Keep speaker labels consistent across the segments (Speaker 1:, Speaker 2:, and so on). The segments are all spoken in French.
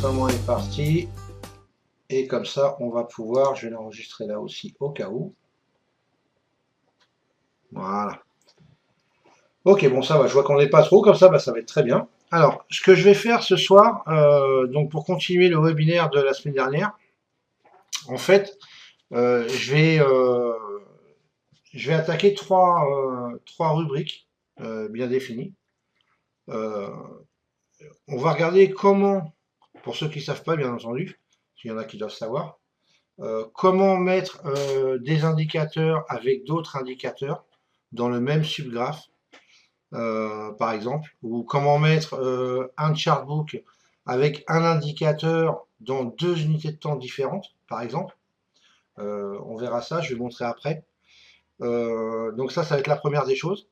Speaker 1: l'enregistrement est parti. Et comme ça, on va pouvoir, je vais l'enregistrer là aussi au cas où. Voilà. Ok, bon ça va, je vois qu'on n'est pas trop, comme ça, bah, ça va être très bien. Alors, ce que je vais faire ce soir, donc pour continuer le webinaire de la semaine dernière, en fait, euh, je vais, euh, je vais attaquer trois rubriques bien définies. Euh, on va regarder comment, pour ceux qui ne savent pas bien entendu, s'il y en a qui doivent savoir, comment mettre des indicateurs avec d'autres indicateurs dans le même subgraphe, par exemple, ou comment mettre un chartbook avec un indicateur dans deux unités de temps différentes, par exemple. On verra ça, je vais montrer après. Donc ça va être la première des choses.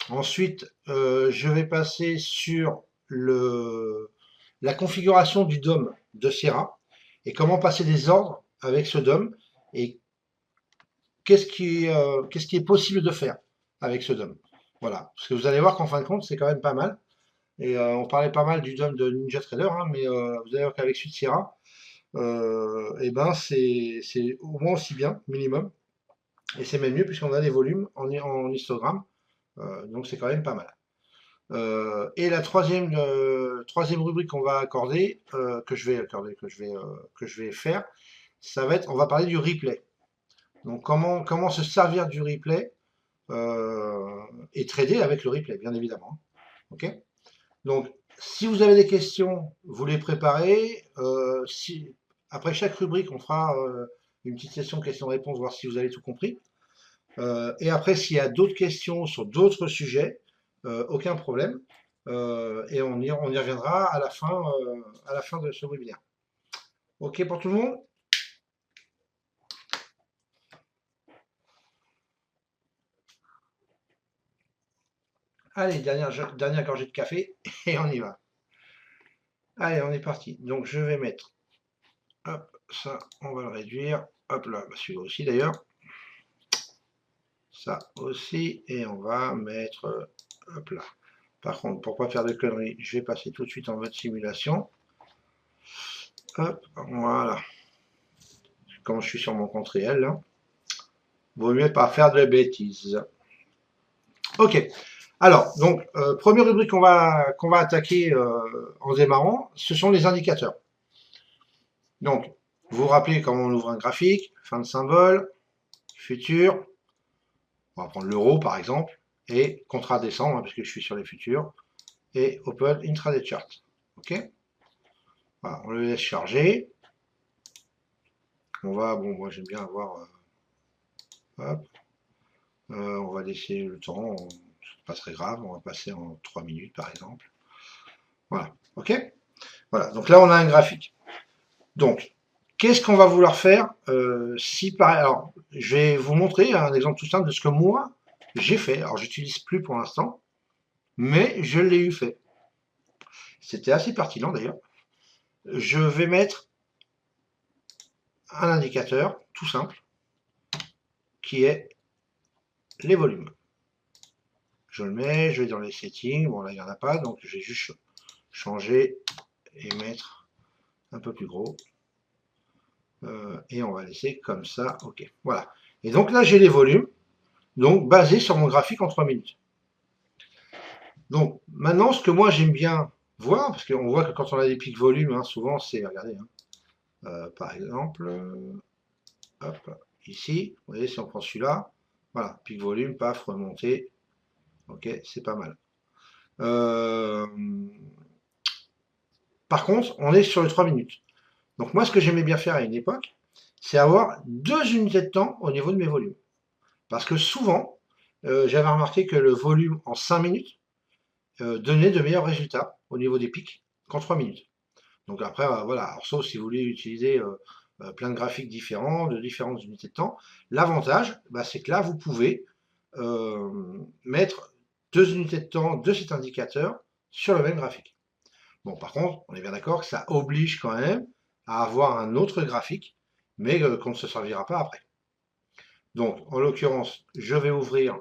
Speaker 1: Ensuite, je vais passer sur la configuration du DOM de Sierra et comment passer des ordres avec ce DOM et qu'est-ce qui est possible de faire avec ce DOM. Voilà, parce que vous allez voir qu'en fin de compte, c'est quand même pas mal. Et on parlait pas mal du DOM de NinjaTrader, hein, mais vous allez voir qu'avec celui de Sierra, et ben c'est au moins aussi bien, minimum. Et c'est même mieux puisqu'on a des volumes en histogramme, donc c'est quand même pas mal. Et la troisième rubrique qu'on va accorder, que je vais faire, ça va être, on va parler du replay. Donc comment se servir du replay et trader avec le replay, bien évidemment. Ok. Donc si vous avez des questions, vous les préparez. Après chaque rubrique, on fera une petite session questions-réponses, voir si vous avez tout compris. Et après, s'il y a d'autres questions sur d'autres sujets, aucun problème. Et on y reviendra à la fin de ce webinaire. OK pour tout le monde? Allez, dernière gorgée de café et on y va. Allez, on est parti. Donc je vais mettre, hop, ça, on va le réduire. Hop là, bah, celui-là aussi d'ailleurs. Ça aussi, et on va mettre, hop là. Par contre, pour pas faire de conneries, je vais passer tout de suite en mode simulation. Hop, voilà. Quand je suis sur mon compte réel, là, vaut mieux pas faire de bêtises. Ok. Alors, donc, première rubrique qu'on va attaquer en démarrant, ce sont les indicateurs. Donc, vous vous rappelez comment on ouvre un graphique, fin de symbole, futur, on va prendre l'euro par exemple, et contrat descendre, hein, parce que je suis sur les futurs, et Open Intraday Chart. Ok. Voilà, on le laisse charger. Bon, moi j'aime bien avoir, hop, on va laisser le temps, c'est pas très grave, on va passer en 3 minutes par exemple. Voilà, ok. Voilà, donc là on a un graphique. Donc, qu'est-ce qu'on va vouloir faire alors, je vais vous montrer un exemple tout simple de ce que moi j'ai fait. Alors, j'utilise plus pour l'instant, mais je l'ai eu fait. C'était assez pertinent d'ailleurs. Je vais mettre un indicateur tout simple qui est les volumes. Je le mets, je vais dans les settings. Bon, là, il n'y en a pas, donc je vais juste changer et mettre un peu plus gros. Et on va laisser comme ça. Ok, voilà. Et donc là, j'ai les volumes, donc basés sur mon graphique en 3 minutes. Donc maintenant, ce que moi j'aime bien voir, parce qu'on voit que quand on a des pics volumes, hein, souvent c'est, regardez, hein, par exemple, hop, ici, vous voyez, si on prend celui-là, voilà, pic volume, paf, remonté, ok, c'est pas mal. Par contre, on est sur les 3 minutes. Donc moi, ce que j'aimais bien faire à une époque, c'est avoir 2 unités de temps au niveau de mes volumes. Parce que souvent, j'avais remarqué que le volume en 5 minutes donnait de meilleurs résultats au niveau des pics qu'en 3 minutes. Donc après, voilà, alors, sauf si vous voulez utiliser plein de graphiques différents, de différentes unités de temps. L'avantage, bah, c'est que là, vous pouvez mettre 2 unités de temps de cet indicateur sur le même graphique. Bon, par contre, on est bien d'accord que ça oblige quand même à avoir un autre graphique, mais qu'on ne se servira pas après. Donc, en l'occurrence, je vais ouvrir,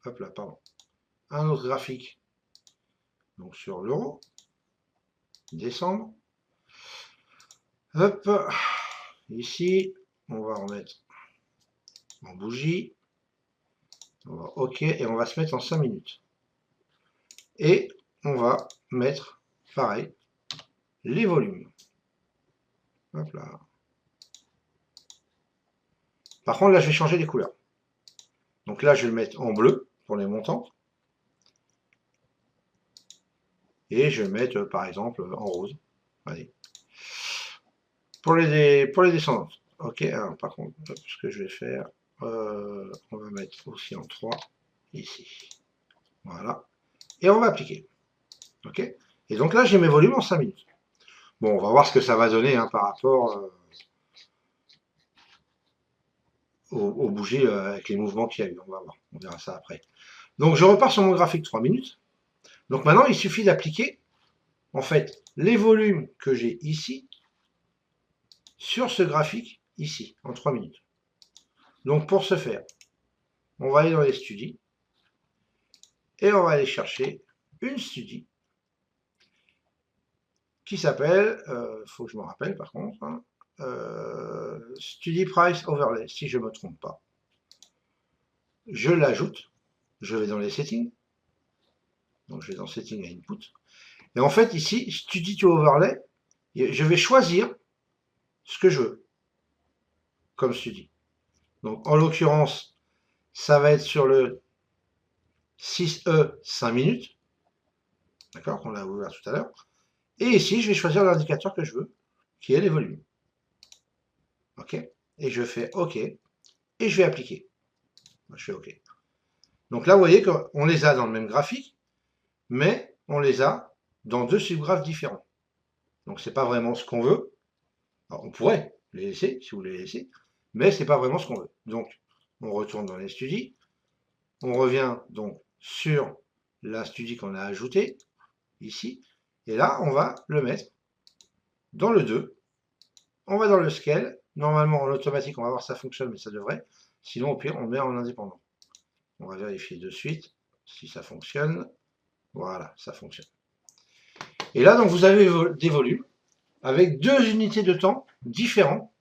Speaker 1: hop là, pardon, un autre graphique, donc sur l'euro, décembre. Hop, ici, on va remettre en bougie. OK, et on va se mettre en 5 minutes. Et on va mettre, pareil, les volumes. Hop là. Par contre, là, je vais changer les couleurs. Donc là, je vais le mettre en bleu pour les montants. Et je vais le mettre, par exemple, en rose. Allez. Pour les descendantes. Ok, alors, par contre, ce que je vais faire, on va mettre aussi en 3 ici. Voilà. Et on va appliquer. Ok. Et donc là, j'ai mes volumes en 5 minutes. Bon, on va voir ce que ça va donner hein, par rapport aux bougies avec les mouvements qu'il y a eu. On va voir. On verra ça après. Donc, je repars sur mon graphique 3 minutes. Donc maintenant, il suffit d'appliquer, en fait, les volumes que j'ai ici sur ce graphique ici, en 3 minutes. Donc pour ce faire, on va aller dans les studies et on va aller chercher une studie qui s'appelle, faut que je me rappelle par contre, hein, Study Price Overlay, si je ne me trompe pas. Je l'ajoute, je vais dans les settings, donc je vais dans Settings et Input, et en fait ici, Study to Overlay, je vais choisir ce que je veux comme study. Donc en l'occurrence, ça va être sur le 6E 5 minutes, d'accord, qu'on a ouvert tout à l'heure. Et ici, je vais choisir l'indicateur que je veux, qui est les volumes. OK. Et je fais OK. Et je vais appliquer. Je fais OK. Donc là, vous voyez qu'on les a dans le même graphique, mais on les a dans deux subgraphes différents. Donc c'est pas vraiment ce qu'on veut. Alors, on pourrait les laisser, si vous les laissez, mais c'est pas vraiment ce qu'on veut. Donc, on retourne dans les studies. On revient donc sur la studie qu'on a ajoutée, ici. Et là, on va le mettre dans le 2. On va dans le scale. Normalement, en automatique, on va voir si ça fonctionne, mais ça devrait. Sinon, au pire, on le met en indépendant. On va vérifier de suite si ça fonctionne. Voilà, ça fonctionne. Et là, donc, vous avez des volumes avec deux unités de temps différents.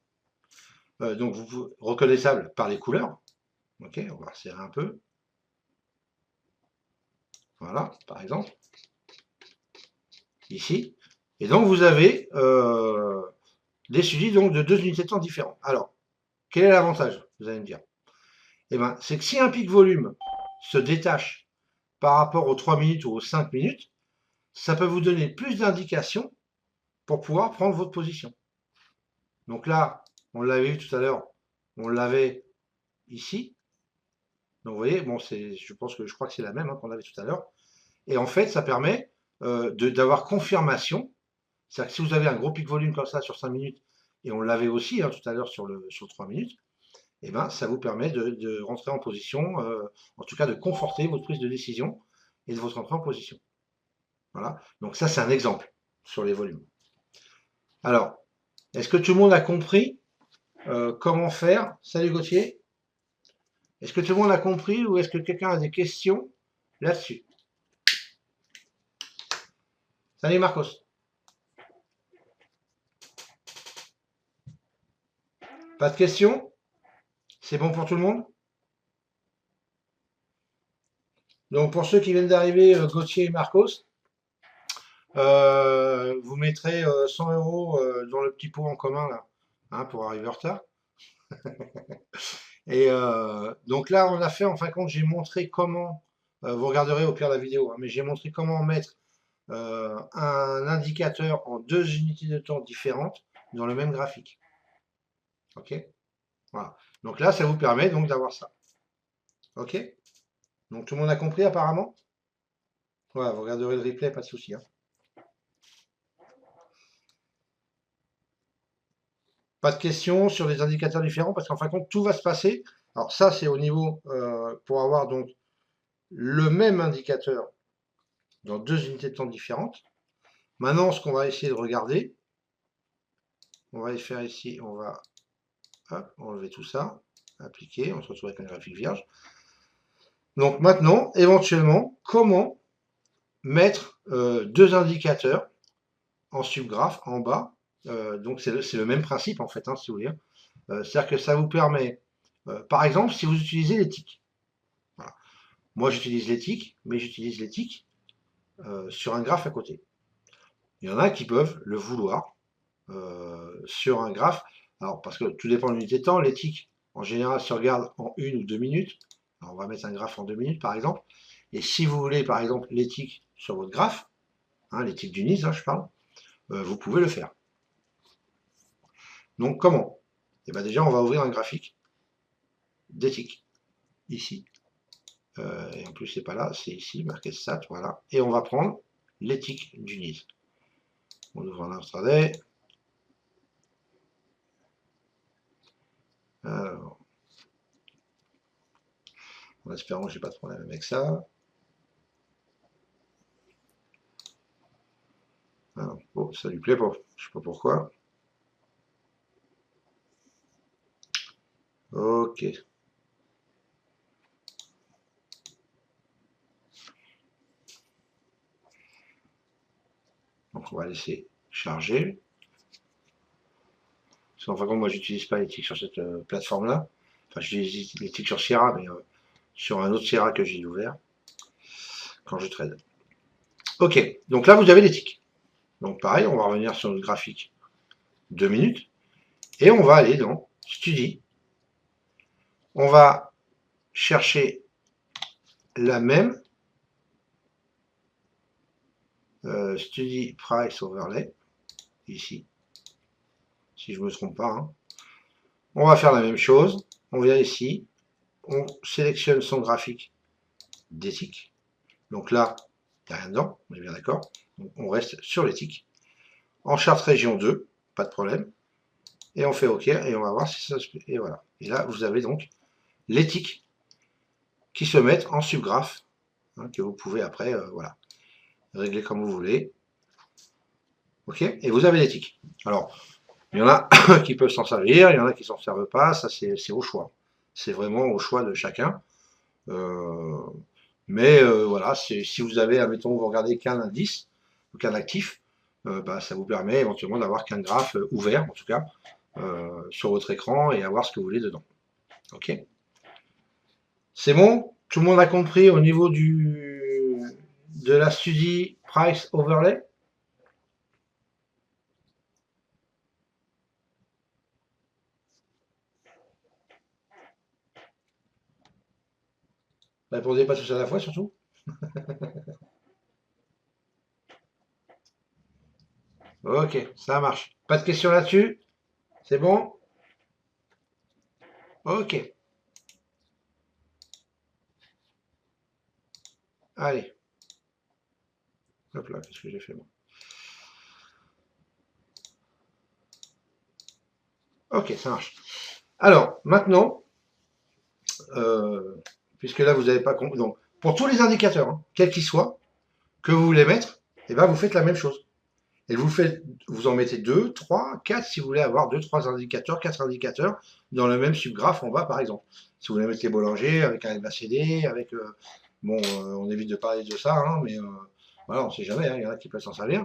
Speaker 1: Donc, vous reconnaissables par les couleurs. Ok, on va resserrer un peu. Voilà, par exemple. Ici. Et donc, vous avez des studies donc, de deux unités de temps différents. Alors, quel est l'avantage, vous allez me dire? Eh bien, c'est que si un pic volume se détache par rapport aux 3 minutes ou aux 5 minutes, ça peut vous donner plus d'indications pour pouvoir prendre votre position. Donc là, on l'avait vu tout à l'heure, on l'avait ici. Donc vous voyez, bon, je crois que c'est la même hein, qu'on avait tout à l'heure. Et en fait, ça permet d'avoir confirmation. C'est-à-dire que si vous avez un gros pic volume comme ça sur 5 minutes, et on l'avait aussi hein, tout à l'heure sur 3 minutes, eh ben, ça vous permet de rentrer en position, en tout cas de conforter votre prise de décision et de votre entrée en position. Voilà. Donc ça, c'est un exemple sur les volumes. Alors, est-ce que tout le monde a compris comment faire? Salut Gauthier. Est-ce que tout le monde a compris ou est-ce que quelqu'un a des questions là-dessus? Salut Marcos. Pas de questions? C'est bon pour tout le monde? Donc pour ceux qui viennent d'arriver, Gauthier et Marcos, vous mettrez 100 € dans le petit pot en commun là, hein, pour arriver en retard. Et donc là, on a fait, en fin de compte, j'ai montré comment, vous regarderez au pire la vidéo, hein, mais j'ai montré comment mettre un indicateur en deux unités de temps différentes dans le même graphique. Ok? Voilà. Donc là, ça vous permet donc d'avoir ça. Ok? Donc tout le monde a compris apparemment? Voilà, vous regarderez le replay, pas de souci. Hein. Pas de questions sur les indicateurs différents parce qu'en fin de compte, tout va se passer. Alors ça, c'est au niveau pour avoir donc le même indicateur dans deux unités de temps différentes. Maintenant, ce qu'on va essayer de regarder, on va faire ici, on va hop, enlever tout ça, appliquer, on se retrouve avec un graphique vierge. Donc maintenant, éventuellement, comment mettre deux indicateurs en subgraphe en bas Donc c'est le même principe en fait, hein, si vous voulez. C'est-à-dire que ça vous permet, par exemple, si vous utilisez les tics. Voilà. Moi j'utilise les tics, mais j'utilise les tics sur un graphe à côté. Il y en a qui peuvent le vouloir sur un graphe. Alors parce que tout dépend de l'unité de temps. Les tics, en général, se regardent en 1 ou 2 minutes. Alors, on va mettre un graphe en 2 minutes par exemple. Et si vous voulez par exemple les tics sur votre graphe, hein, les tics du Nice, hein, je parle, vous pouvez le faire. Donc comment? Et bien déjà, on va ouvrir un graphique des tics, ici. Et en plus, c'est pas là, c'est ici, marqué stat, voilà. Et on va prendre les tics du NIS. On ouvre un intraday. Alors, en espérant que j'ai pas de problème avec ça. Alors, bon, ça lui plaît pas, je sais pas pourquoi. Ok. Donc on va laisser charger. Parce qu'en fin de compte, moi j'utilise pas les tics sur cette plateforme-là. Enfin, j'utilise les tics sur Sierra, mais sur un autre Sierra que j'ai ouvert quand je trade. Ok, donc là vous avez les tics. Donc pareil, on va revenir sur notre graphique 2 minutes. Et on va aller dans Study. On va chercher la même Study Price Overlay, ici, si je ne me trompe pas. Hein. On va faire la même chose. On vient ici, on sélectionne son graphique d'éthique. Donc là, il n'y a rien dedans, on est bien d'accord. On reste sur l'éthique. En charte région 2, pas de problème. Et on fait OK, et on va voir si ça se fait. Et voilà. Et là, vous avez donc l'éthique qui se met en subgraphe, hein, que vous pouvez après, voilà, régler comme vous voulez. OK. Et vous avez l'éthique. Alors, il y en a qui peuvent s'en servir, il y en a qui s'en servent pas, ça c'est au choix. C'est vraiment au choix de chacun. Euh, mais voilà, si vous avez, admettons, vous regardez qu'un indice, ou qu'un actif, bah, ça vous permet éventuellement d'avoir qu'un graphe ouvert, en tout cas, sur votre écran et avoir ce que vous voulez dedans. Ok. C'est bon? Tout le monde a compris au niveau de la Study Price Overlay? Répondez pas tous à la fois, surtout. Ok, ça marche. Pas de questions là-dessus? C'est bon? Ok. Allez. Hop là, qu'est-ce que j'ai fait moi? Ok, ça marche. Alors, maintenant, euh, puisque là, vous n'avez pas compris. Donc, pour tous les indicateurs, hein, quels qu'ils soient, que vous voulez mettre, et ben, vous faites la même chose. Et vous en mettez 2, 3, 4 si vous voulez avoir 2, 3 indicateurs, 4 indicateurs dans le même subgraphe en bas, par exemple. Si vous voulez mettre les boulangers avec un LBACD, avec. Bon, on évite de parler de ça, hein, mais voilà, on ne sait jamais, hein, il y en a qui peuvent s'en servir.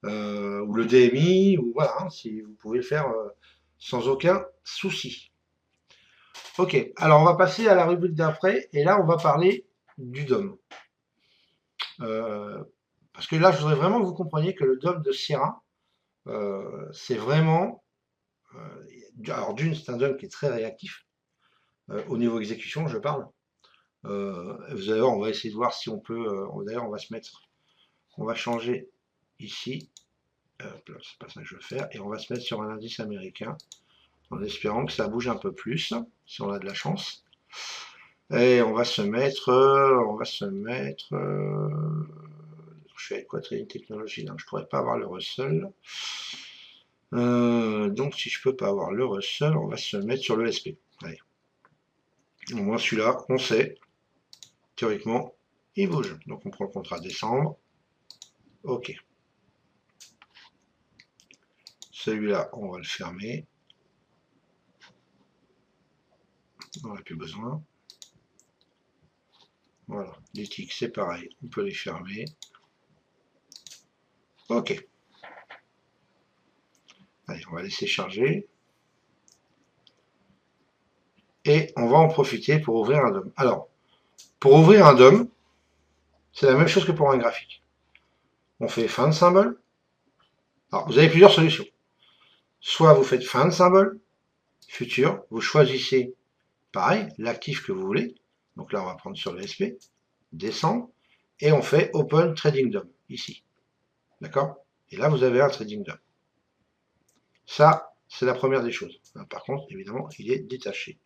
Speaker 1: Ou le DMI, ou voilà, hein, si vous pouvez le faire sans aucun souci. Ok, alors on va passer à la rubrique d'après, et là on va parler du DOM. Euh, parce que là, je voudrais vraiment que vous compreniez que le DOM de Sierra, c'est vraiment. Alors d'une, c'est un DOM qui est très réactif, au niveau exécution, je parle. Vous allez voir, on va essayer de voir si on peut. D'ailleurs, on va se mettre. On va changer ici. C'est pas ça que je veux faire. Et on va se mettre sur un indice américain en espérant que ça bouge un peu plus, si on a de la chance. Et on va se mettre, je suis avec quoi Trading Technology, donc je pourrais pas avoir le Russell. Donc si je peux pas avoir le Russell, on va se mettre sur le SP. Allez. Au moins celui-là, on sait, théoriquement, il bouge. Donc on prend le contrat décembre. Ok. Celui-là, on va le fermer. On n'a plus besoin. Voilà, les ticks, c'est pareil, on peut les fermer. Ok. Allez, on va laisser charger. Et on va en profiter pour ouvrir un DOM. Alors, pour ouvrir un DOM, c'est la même chose que pour un graphique. On fait fin de symbole. Alors, vous avez plusieurs solutions. Soit vous faites fin de symbole, futur, vous choisissez, pareil, l'actif que vous voulez. Donc là, on va prendre sur le SP, descendre, et on fait Open Trading DOM, ici. D'accord? Et là, vous avez un Trading DOM. Ça, c'est la première des choses. Par contre, évidemment, il est détaché.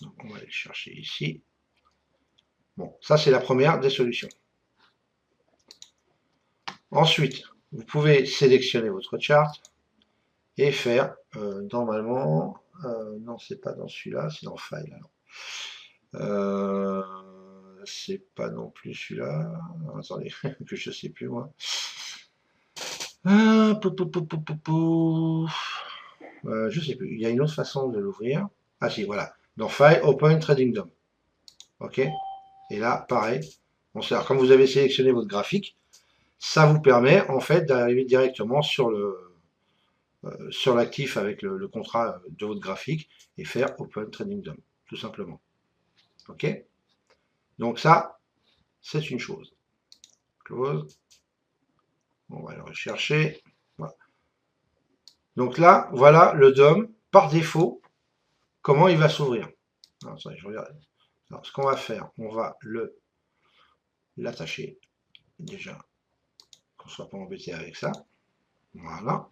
Speaker 1: Donc, on va aller le chercher ici. Bon, ça, c'est la première des solutions. Ensuite, vous pouvez sélectionner votre chart et faire, normalement, non, c'est pas dans celui-là, c'est dans File. C'est pas non plus celui-là. Attendez, que je sais plus moi. Je sais plus. Il y a une autre façon de l'ouvrir. Ah si, voilà. Dans File, Open Trading DOM. Ok. Et là, pareil. Bon, alors, comme vous avez sélectionné votre graphique, ça vous permet en fait d'arriver directement sur l'actif avec le contrat de votre graphique et faire Open Trading DOM, tout simplement. Ok. Donc ça, c'est une chose. Close. On va le rechercher. Voilà. Donc là, voilà le DOM par défaut, comment il va s'ouvrir. Alors, je regarde. Alors, ce qu'on va faire, on va l'attacher déjà, qu'on ne soit pas embêté avec ça. Voilà.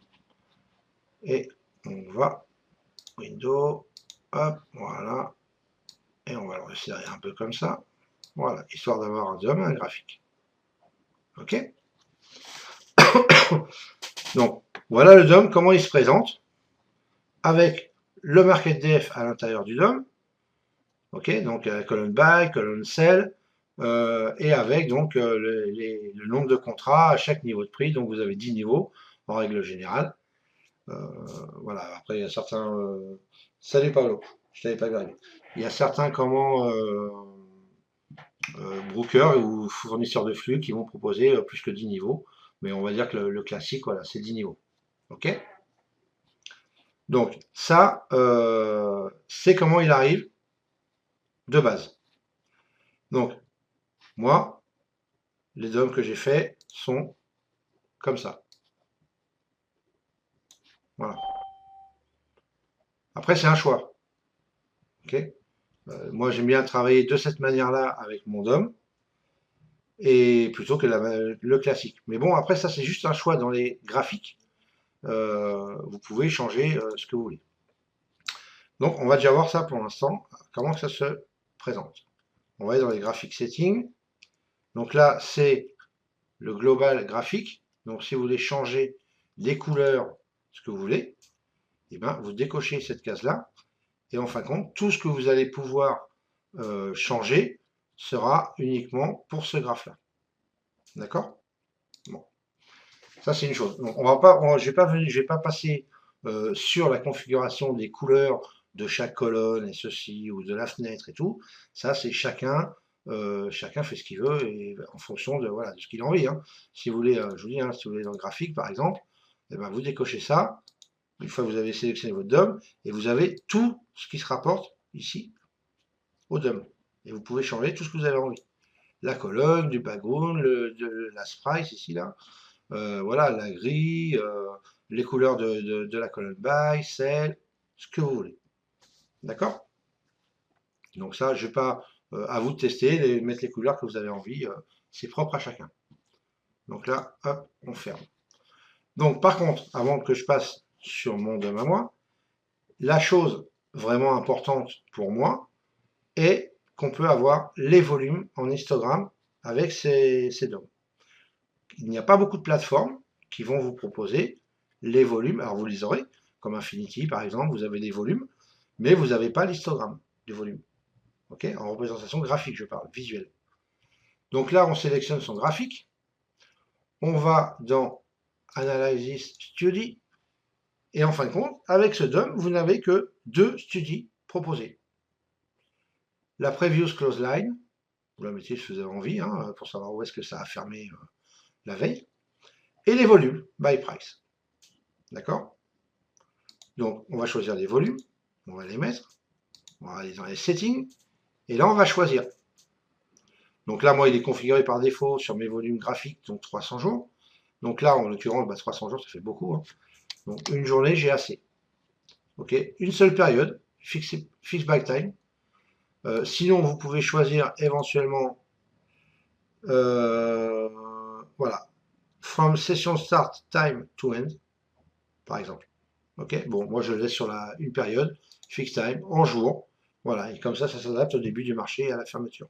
Speaker 1: Et on va Windows, hop, voilà. Et on va le resserrer un peu comme ça. Voilà, histoire d'avoir un DOM et un graphique. Ok. Donc, voilà le DOM, comment il se présente, avec le market def à l'intérieur du DOM, ok, donc colonne buy, colonne sell, et avec donc le nombre de contrats à chaque niveau de prix, donc vous avez 10 niveaux en règle générale. Voilà, après il y a certains... Salut Paolo, je t'avais pas vu. Il y a certains brokers ou fournisseurs de flux qui vont proposer plus que 10 niveaux, mais on va dire que le classique, voilà, c'est 10 niveaux. Ok. Donc ça, c'est comment il arrive de base. Donc moi, les DOM que j'ai fait sont comme ça. Voilà. Après, c'est un choix. Ok. Moi, j'aime bien travailler de cette manière-là avec mon DOM et plutôt que le classique. Mais bon, après, ça, c'est juste un choix dans les graphiques. Vous pouvez changer ce que vous voulez. Donc, on va déjà voir ça pour l'instant, comment ça se présente. On va aller dans les graphiques settings. Donc là, c'est le global graphique. Donc, si vous voulez changer les couleurs, ce que vous voulez, et ben, vous décochez cette case-là. Et en fin de compte, tout ce que vous allez pouvoir changer sera uniquement pour ce graphe-là. D'accord? Bon. Ça, c'est une chose. Donc, je ne vais pas passer sur la configuration des couleurs de chaque colonne et ceci, ou de la fenêtre et tout. Ça, c'est chacun fait ce qu'il veut et en fonction de, voilà, de ce qu'il a envie. Hein. Si vous voulez, je vous dis, hein, si vous voulez dans le graphique, par exemple, eh ben, vous décochez ça, une fois que vous avez sélectionné votre DOM, et vous avez tout ce qui se rapporte ici au DOM. Et vous pouvez changer tout ce que vous avez envie. La colonne, du background, la sprite ici, là. Voilà, la grille, les couleurs de la colonne buy, sell, ce que vous voulez. D'accord? Donc ça, je ne vais pas à vous de tester, mettre les couleurs que vous avez envie, c'est propre à chacun. Donc là, hop, on ferme. Donc par contre, avant que je passe sur mon DOM à moi, la chose vraiment importante pour moi est qu'on peut avoir les volumes en histogramme avec ces DOM. Il n'y a pas beaucoup de plateformes qui vont vous proposer les volumes. Alors vous les aurez, comme Infinity par exemple, vous avez des volumes, mais vous n'avez pas l'histogramme des volumes. Ok, en représentation graphique, je parle, visuelle. Donc là, on sélectionne son graphique. On va dans Analysis Study. Et en fin de compte, avec ce DOM, vous n'avez que 2 studies proposés. La Previous Close Line, vous la mettez si vous avez envie, hein, pour savoir où est-ce que ça a fermé la veille. Et les volumes, by price. D'accord? Donc, on va choisir les volumes, on va les mettre, on va aller dans les settings, et là, on va choisir. Donc là, moi, il est configuré par défaut sur mes volumes graphiques, donc 300 jours. Donc là, en l'occurrence, 300 jours, ça fait beaucoup. Hein. Donc une journée, j'ai assez. Ok, une seule période, fixe by time. Sinon, vous pouvez choisir éventuellement, voilà, from session start time to end, par exemple. Ok, bon, moi je le laisse sur une période, fixed time, en jour. Voilà, et comme ça s'adapte au début du marché et à la fermeture.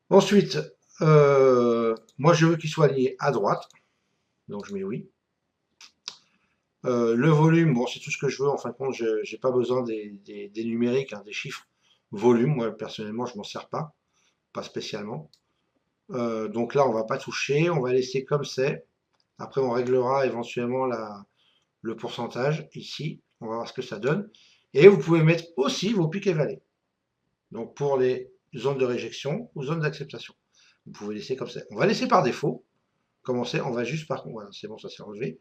Speaker 1: Ensuite, moi je veux qu'il soit lié à droite, donc je mets oui. Le volume, bon, c'est tout ce que je veux. En fin de compte, je n'ai pas besoin des numériques, hein, des chiffres. Volume, moi personnellement, je m'en sers pas spécialement. Donc là, on va pas toucher, on va laisser comme c'est. Après, on réglera éventuellement le pourcentage ici. On va voir ce que ça donne. Et vous pouvez mettre aussi vos pics et vallées. Donc pour les zones de réjection ou zones d'acceptation. Vous pouvez laisser comme ça. On va laisser par défaut. Commencer, on va juste par contre, voilà, c'est bon, ça s'est enlevé.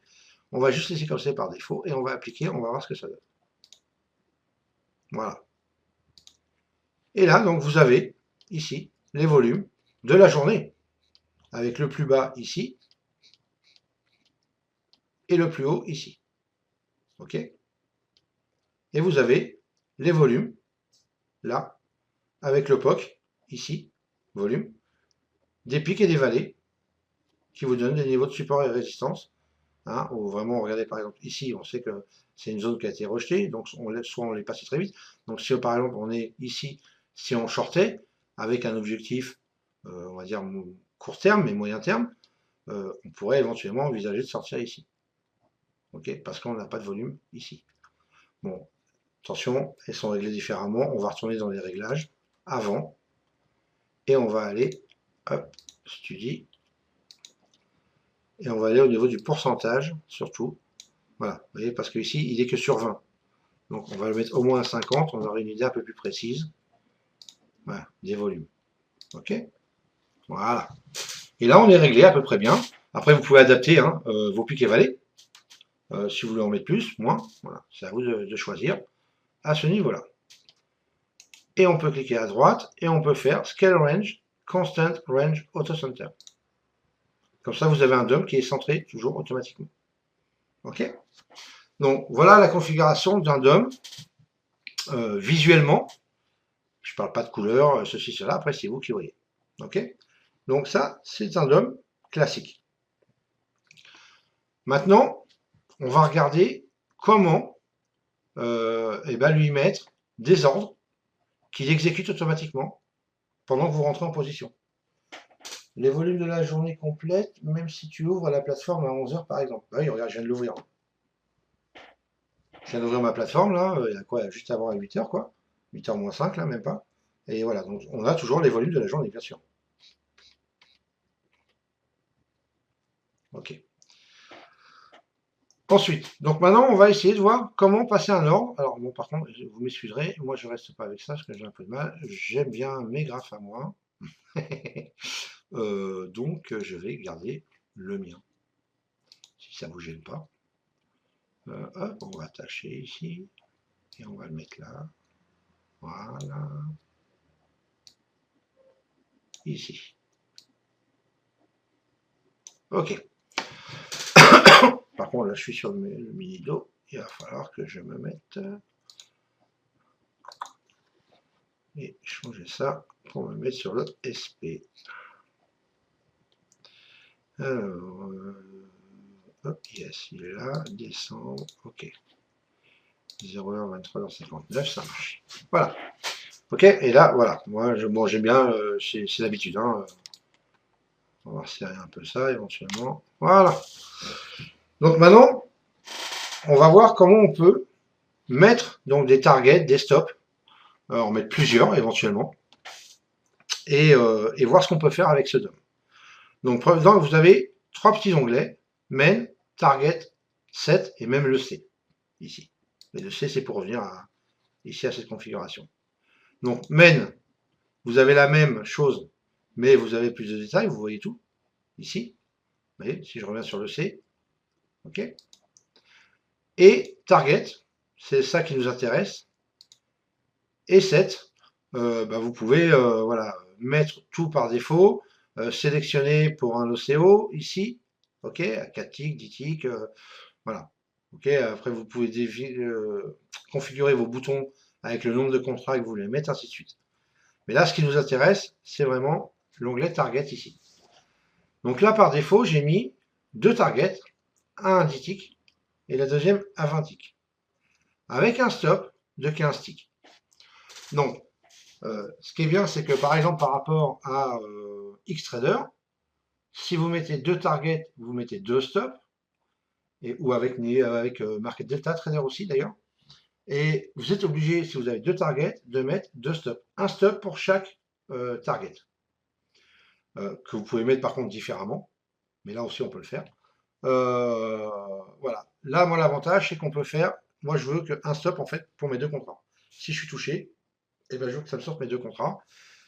Speaker 1: On va juste laisser comme ça par défaut et on va appliquer, on va voir ce que ça donne. Voilà. Et là, donc, vous avez ici les volumes de la journée, avec le plus bas ici et le plus haut ici. OK? Et vous avez les volumes, là, avec le POC, ici, volume, des pics et des vallées, qui vous donnent des niveaux de support et résistance. Hein, ou vraiment, regardez par exemple, ici, on sait que c'est une zone qui a été rejetée, donc soit on les passe très vite. Donc si par exemple on est ici, si on shortait, avec un objectif, on va dire court terme, mais moyen terme, on pourrait éventuellement envisager de sortir ici. Ok, parce qu'on n'a pas de volume ici. Bon, attention, elles sont réglées différemment. On va retourner dans les réglages avant et on va aller, hop, Study, et on va aller au niveau du pourcentage surtout. Voilà, vous voyez, parce que ici il est que sur 20. Donc on va le mettre au moins à 50, on aura une idée un peu plus précise. Voilà, des volumes. Ok. Voilà. Et là on est réglé à peu près bien. Après vous pouvez adapter hein, vos pics et vallées. Si vous voulez en mettre plus, moins. Voilà, c'est à vous de choisir à ce niveau-là. Et on peut cliquer à droite et on peut faire Scale Range, Constant Range Auto Center. Comme ça, vous avez un DOM qui est centré toujours automatiquement. Ok. Donc voilà la configuration d'un DOM visuellement. Je ne parle pas de couleur, ceci, cela. Après, c'est vous qui voyez. Ok. Donc ça, c'est un DOM classique. Maintenant, on va regarder comment lui mettre des ordres qu'il exécute automatiquement pendant que vous rentrez en position. Les volumes de la journée complète, même si tu ouvres la plateforme à 11h par exemple. Bah oui, regarde, je viens de l'ouvrir. Je viens d'ouvrir ma plateforme là, il y a quoi, juste avant à 8h quoi. 8h moins 5 là, même pas. Et voilà, donc on a toujours les volumes de la journée, bien sûr. Ok. Ensuite, donc maintenant on va essayer de voir comment passer un ordre. Alors bon, par contre, vous m'excuserez, moi je reste pas avec ça parce que j'ai un peu de mal. J'aime bien mes graphes à moi. Donc je vais garder le mien, si ça ne vous gêne pas. Hop, on va attacher ici, et on va le mettre là. Voilà. Ici. Ok. Par contre, là, je suis sur le mini-do. Il va falloir que je me mette et changer ça pour me mettre sur le SP. Alors, hop, yes, il est là, décembre, ok. 0h, 23h59, ça marche. Voilà. Ok, et là, voilà. Moi, j'aime bien, c'est l'habitude. Hein. On va resserrer un peu ça, éventuellement. Voilà. Donc maintenant, on va voir comment on peut mettre donc des targets, des stops. En mettre plusieurs, éventuellement. Et voir ce qu'on peut faire avec ce DOM. Donc, vous avez trois petits onglets, Main, Target, Set et même le C, ici. Et le C, c'est pour revenir ici à cette configuration. Donc, Main, vous avez la même chose, mais vous avez plus de détails, vous voyez tout, ici. Vous voyez, si je reviens sur le C, ok. Et target, c'est ça qui nous intéresse. Et set, vous pouvez voilà, mettre tout par défaut, sélectionner pour un OCO ici, ok, à 4 ticks, 10 ticks, voilà. Ok, après vous pouvez configurer vos boutons avec le nombre de contrats que vous voulez mettre, ainsi de suite. Mais là, ce qui nous intéresse, c'est vraiment l'onglet target ici. Donc là, par défaut, j'ai mis deux targets, un à 10 ticks et la deuxième à 20 ticks, avec un stop de 15 ticks. Donc, ce qui est bien, c'est que par exemple, par rapport à Xtrader, si vous mettez deux targets, vous mettez deux stops, ou avec Market Delta Trader aussi d'ailleurs, et vous êtes obligé, si vous avez deux targets, de mettre deux stops. Un stop pour chaque target, que vous pouvez mettre par contre différemment, mais là aussi on peut le faire. Voilà. Là, moi, l'avantage, c'est qu'on peut faire, moi je veux qu'un stop en fait pour mes deux contrats. Si je suis touché, et ben, je veux que ça me sorte mes deux contrats.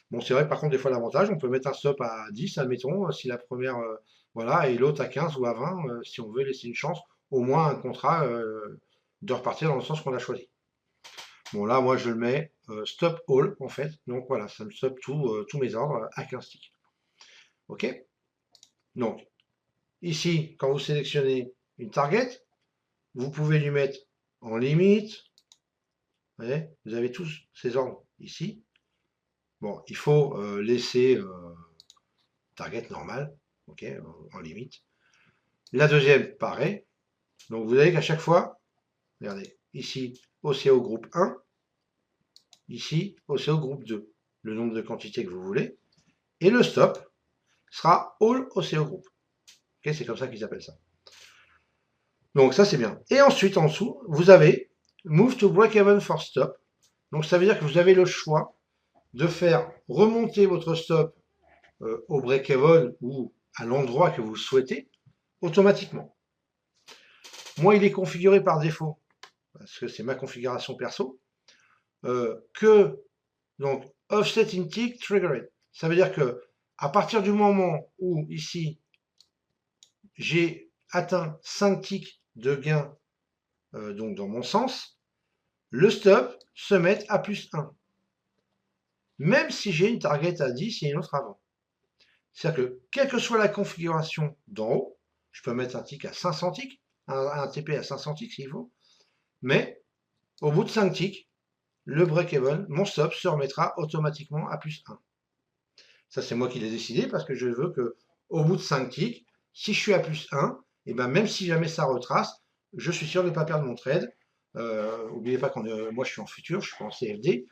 Speaker 1: Bon, c'est vrai, par contre, des fois, l'avantage, on peut mettre un stop à 10, admettons, si la première, voilà, et l'autre à 15 ou à 20, si on veut laisser une chance, au moins un contrat de repartir dans le sens qu'on a choisi. Bon, là, moi, je le mets stop all, en fait. Donc, voilà, ça me stoppe tous mes ordres à 15 ticks. OK? Donc, ici, quand vous sélectionnez une target, vous pouvez lui mettre en limite. Vous avez tous ces ordres ici. Bon, il faut laisser target normal, ok, en limite. La deuxième, pareil. Donc vous avez qu'à chaque fois, regardez, ici, OCO groupe 1, ici, OCO groupe 2, le nombre de quantités que vous voulez. Et le stop sera all OCO group. Okay, c'est comme ça qu'ils appellent ça. Donc ça, c'est bien. Et ensuite, en dessous, vous avez Move to Break-Even for Stop. Donc ça veut dire que vous avez le choix de faire remonter votre stop au break-even ou à l'endroit que vous souhaitez automatiquement. Moi, il est configuré par défaut, parce que c'est ma configuration perso, que donc offset in tick triggered. Ça veut dire que à partir du moment où ici j'ai atteint 5 ticks de gain donc dans mon sens, le stop se met à plus 1. Même si j'ai une target à 10 et une autre avant. C'est-à-dire que quelle que soit la configuration d'en haut, je peux mettre un tick à 500 ticks, un TP à 500 ticks s'il faut, mais au bout de 5 ticks, le break-even, mon stop, se remettra automatiquement à plus 1. Ça, c'est moi qui l'ai décidé parce que je veux que au bout de 5 ticks, si je suis à plus 1, et ben même si jamais ça retrace, je suis sûr de ne pas perdre mon trade. N'oubliez pas que moi je suis en futur, je suis pas en CFD.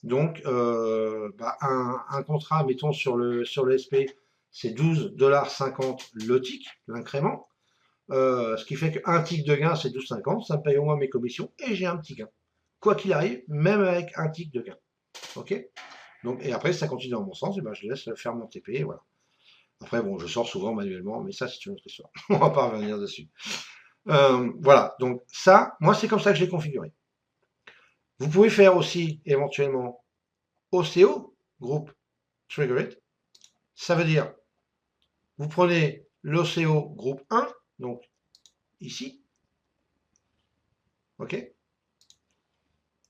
Speaker 1: Donc un contrat, mettons sur le SP, c'est 12,50 $ le tick, l'incrément. Ce qui fait qu'un tick de gain, c'est 12,50, ça me paye au moins mes commissions et j'ai un petit gain. Quoi qu'il arrive, même avec un tick de gain. Ok? Donc, et après, si ça continue dans mon sens, et ben, je laisse faire mon TP, et voilà. Après, bon, je sors souvent manuellement, mais ça, c'est une autre histoire. On va pas revenir dessus. Voilà, donc ça, moi, c'est comme ça que j'ai configuré. Vous pouvez faire aussi, éventuellement, OCO, groupe Triggered. Ça veut dire, vous prenez l'OCO groupe 1, donc ici, ok,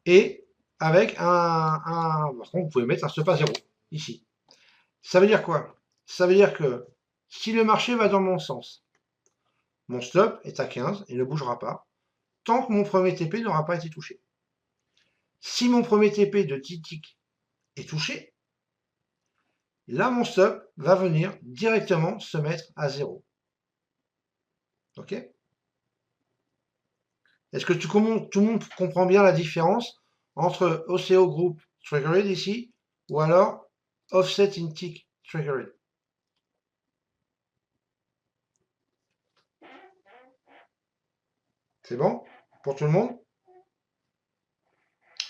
Speaker 1: et avec par contre, vous pouvez mettre un stop à 0, ici. Ça veut dire quoi? Ça veut dire que si le marché va dans mon sens, mon stop est à 15 et ne bougera pas, tant que mon premier TP n'aura pas été touché. Si mon premier TP de 10 ticks est touché, là mon stop va venir directement se mettre à 0. Ok? Est-ce que tout le monde comprend bien la différence entre OCO Group Triggered ici ou alors Offset in Tick Triggered? C'est bon pour tout le monde?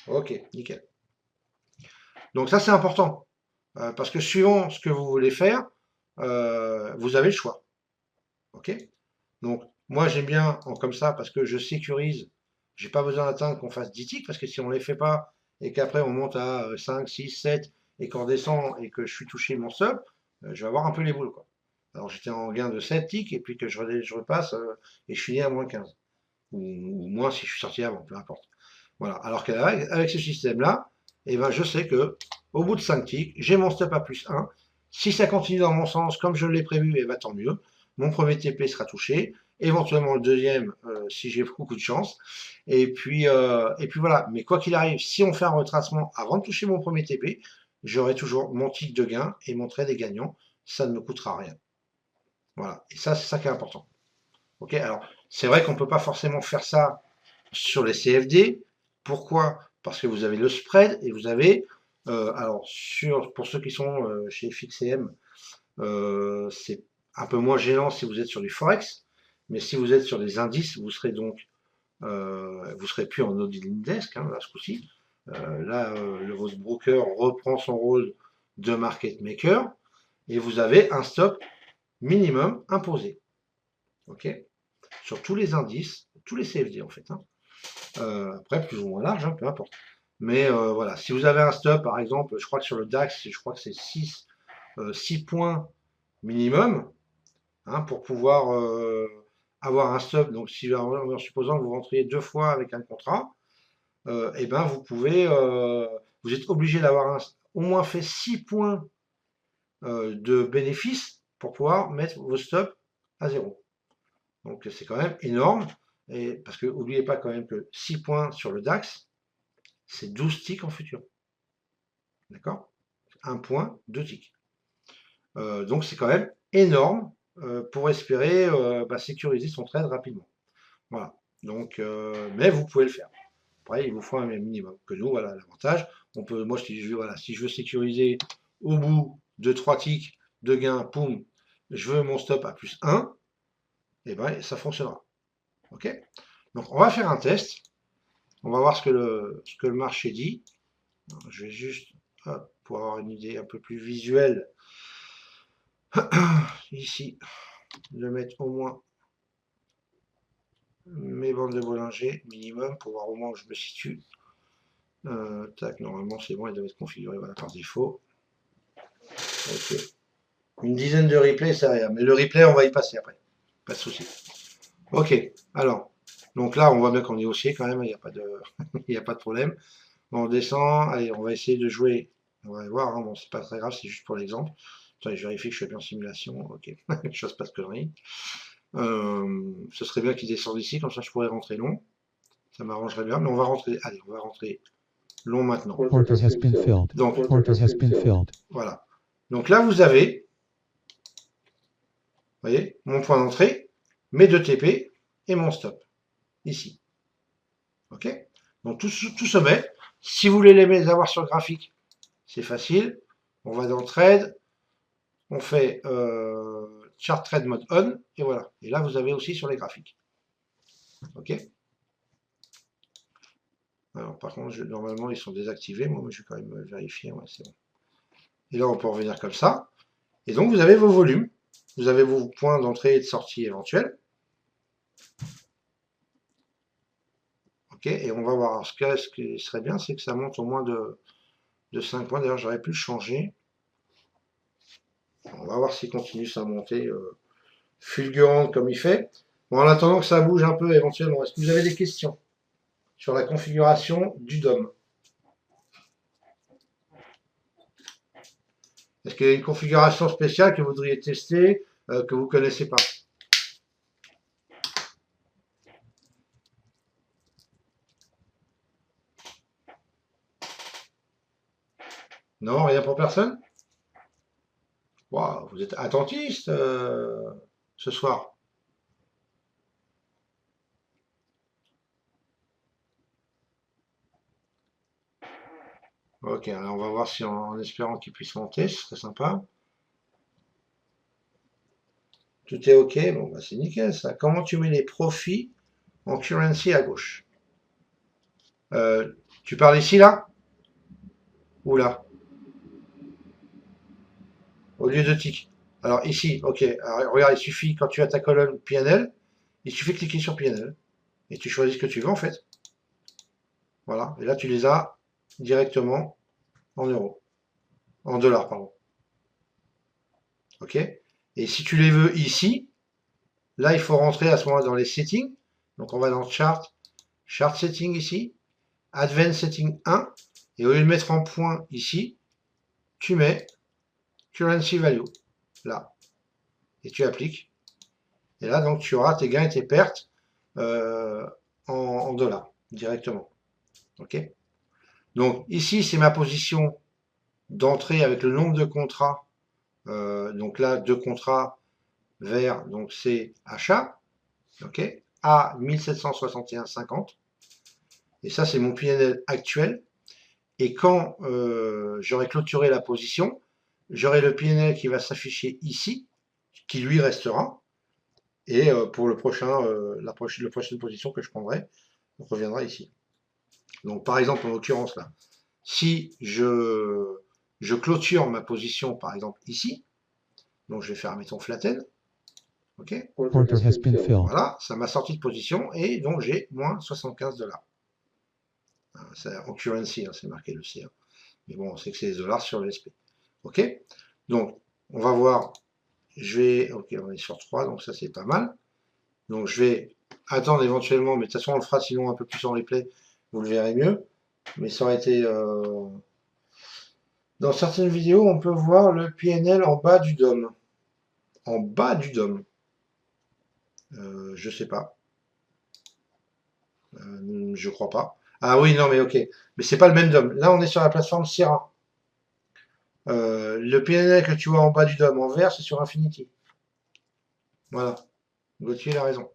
Speaker 1: Ok, nickel. Donc ça c'est important parce que suivant ce que vous voulez faire, vous avez le choix. Ok? Donc moi j'aime bien comme ça parce que je sécurise. J'ai pas besoin d'atteindre qu'on fasse 10 ticks parce que si on les fait pas et qu'après on monte à 5, 6, 7 et qu'on redescend et que je suis touché mon sub, je vais avoir un peu les boules quoi. Alors j'étais en gain de 7 ticks et puis que je repasse et je finis à moins 15. ou moins si je suis sorti avant, peu importe. Voilà. Alors qu'avec ce système-là, eh ben, je sais que au bout de 5 ticks, j'ai mon stop à plus 1. Si ça continue dans mon sens comme je l'ai prévu, eh ben, tant mieux. Mon premier TP sera touché, éventuellement le deuxième si j'ai beaucoup de chance. Et puis voilà. Mais quoi qu'il arrive, si on fait un retracement avant de toucher mon premier TP, j'aurai toujours mon tick de gain et mon trade est gagnant. Ça ne me coûtera rien. Voilà. Et ça, c'est ça qui est important. Ok. Alors, c'est vrai qu'on ne peut pas forcément faire ça sur les CFD. Pourquoi? Parce que vous avez le spread et vous avez, alors pour ceux qui sont chez FXCM, c'est un peu moins gênant si vous êtes sur du Forex, mais si vous êtes sur des indices, vous serez donc, vous serez plus en Odilin Desk, hein, là ce coup-ci. Votre broker reprend son rôle de market maker et vous avez un stop minimum imposé. Ok? Sur tous les indices, tous les CFD en fait. Hein. Après, plus ou moins large, hein, peu importe. Mais voilà, si vous avez un stop, par exemple, je crois que sur le DAX, je crois que c'est 6 points minimum hein, pour pouvoir avoir un stop. Donc, si en supposant que vous rentriez 2 fois avec un contrat, et ben vous pouvez, vous êtes obligé d'avoir au moins fait 6 points de bénéfices pour pouvoir mettre vos stops à zéro. Donc, c'est quand même énorme. Et parce que n'oubliez pas quand même que 6 points sur le DAX, c'est 12 ticks en futur. D'accord? 1 point, 2 ticks. Donc c'est quand même énorme pour espérer sécuriser son trade rapidement. Voilà. Donc, mais vous pouvez le faire. Après, il vous faut un minimum. Que nous, voilà, l'avantage. On peut, moi, voilà, si je veux sécuriser au bout de 3 ticks de gain, poum, je veux mon stop à plus 1, et ben ça fonctionnera. Ok? Donc on va faire un test. On va voir ce que le marché dit. Je vais juste, hop, pour avoir une idée un peu plus visuelle, ici, de mettre au moins mes bandes de Bollinger minimum pour voir au moins où je me situe. Tac, normalement c'est bon, elles doivent être configurées voilà, par défaut. Ok. Une dizaine de replays, c'est rien. Mais le replay, on va y passer après. Pas de souci. Ok, alors. Donc là, on voit bien qu'on est haussier quand même, il n'y a, pas de... il n'y a pas de problème. On descend, allez, on va essayer de jouer. On va voir, hein. Bon, c'est pas très grave, c'est juste pour l'exemple. Attendez, je vérifie que je suis bien en simulation. Ok, je fasse pas de conneries. Ce serait bien qu'il descende ici, comme ça je pourrais rentrer long. Ça m'arrangerait bien, mais on va rentrer. Allez, on va rentrer long maintenant. Donc, voilà. Donc là, vous avez, voyez, mon point d'entrée, mes 2 TP et mon stop. Ici. Ok? Donc tout se met. Si vous voulez les avoir sur le graphique, c'est facile. On va dans Trade, on fait Chart Trade Mode On, et voilà. Et là, vous avez aussi sur les graphiques. Ok? Alors, par contre, normalement, ils sont désactivés. Moi, je vais quand même vérifier. Ouais, c'est bon. Et là, on peut revenir comme ça. Et donc, vous avez vos volumes. Vous avez vos points d'entrée et de sortie éventuels. Ok? Et on va voir. Ce qui serait bien, c'est que ça monte au moins de 5 points. D'ailleurs, j'aurais pu le changer. On va voir s'il continue sa montée fulgurante comme il fait. Bon, en attendant que ça bouge un peu éventuellement, est-ce que vous avez des questions sur la configuration du DOM? Est-ce qu'il y a une configuration spéciale que vous voudriez tester, que vous ne connaissez pas? Non, rien pour personne? Wow, vous êtes attentiste ce soir. Ok, alors on va voir si en espérant qu'il puisse monter, ce serait sympa. Tout est ok, bon bah c'est nickel ça. Comment tu mets les profits en currency à gauche? Tu parles ici là? Ou là? Au lieu de tick. Alors ici, ok. Alors, regarde, il suffit, quand tu as ta colonne PNL, il suffit de cliquer sur PNL. Et tu choisis ce que tu veux en fait. Voilà. Et là, tu les as directement en euros. En dollars, pardon. Ok. Et si tu les veux ici, là, il faut rentrer à ce moment-là dans les settings. Donc on va dans Chart, Chart Setting ici, Advanced Setting 1, et au lieu de mettre en point ici, tu mets Currency Value, là, et tu appliques. Et là, donc, tu auras tes gains et tes pertes en dollars, directement. OK? Donc, ici, c'est ma position d'entrée avec le nombre de contrats. Donc là, 2 contrats vers, donc c'est achat. OK? À 1761,50. Et ça, c'est mon PNL actuel. Et quand j'aurai clôturé la position, j'aurai le PNL qui va s'afficher ici, qui lui restera. Et pour le la prochaine position que je prendrai, on reviendra ici. Donc par exemple, en l'occurrence là, si je clôture ma position par exemple ici, donc je vais faire mettons flatten, ok, voilà, ça m'a sorti de position et donc j'ai moins 75 $. En currency, hein, c'est marqué le C. Hein. Mais bon, on sait que c'est des dollars sur le SP. Ok, donc on va voir, ok, on est sur 3, donc ça c'est pas mal. Donc je vais attendre éventuellement, mais de toute façon on le fera sinon un peu plus en replay, vous le verrez mieux. Mais ça aurait été... Dans certaines vidéos, on peut voir le PNL en bas du DOM. En bas du DOM. Je sais pas. Je crois pas. Ah oui, non mais ok. Mais c'est pas le même DOM. Là on est sur la plateforme Sierra. Le PNL que tu vois en bas du DOM en vert, c'est sur Infinity. Voilà. Gauthier a raison.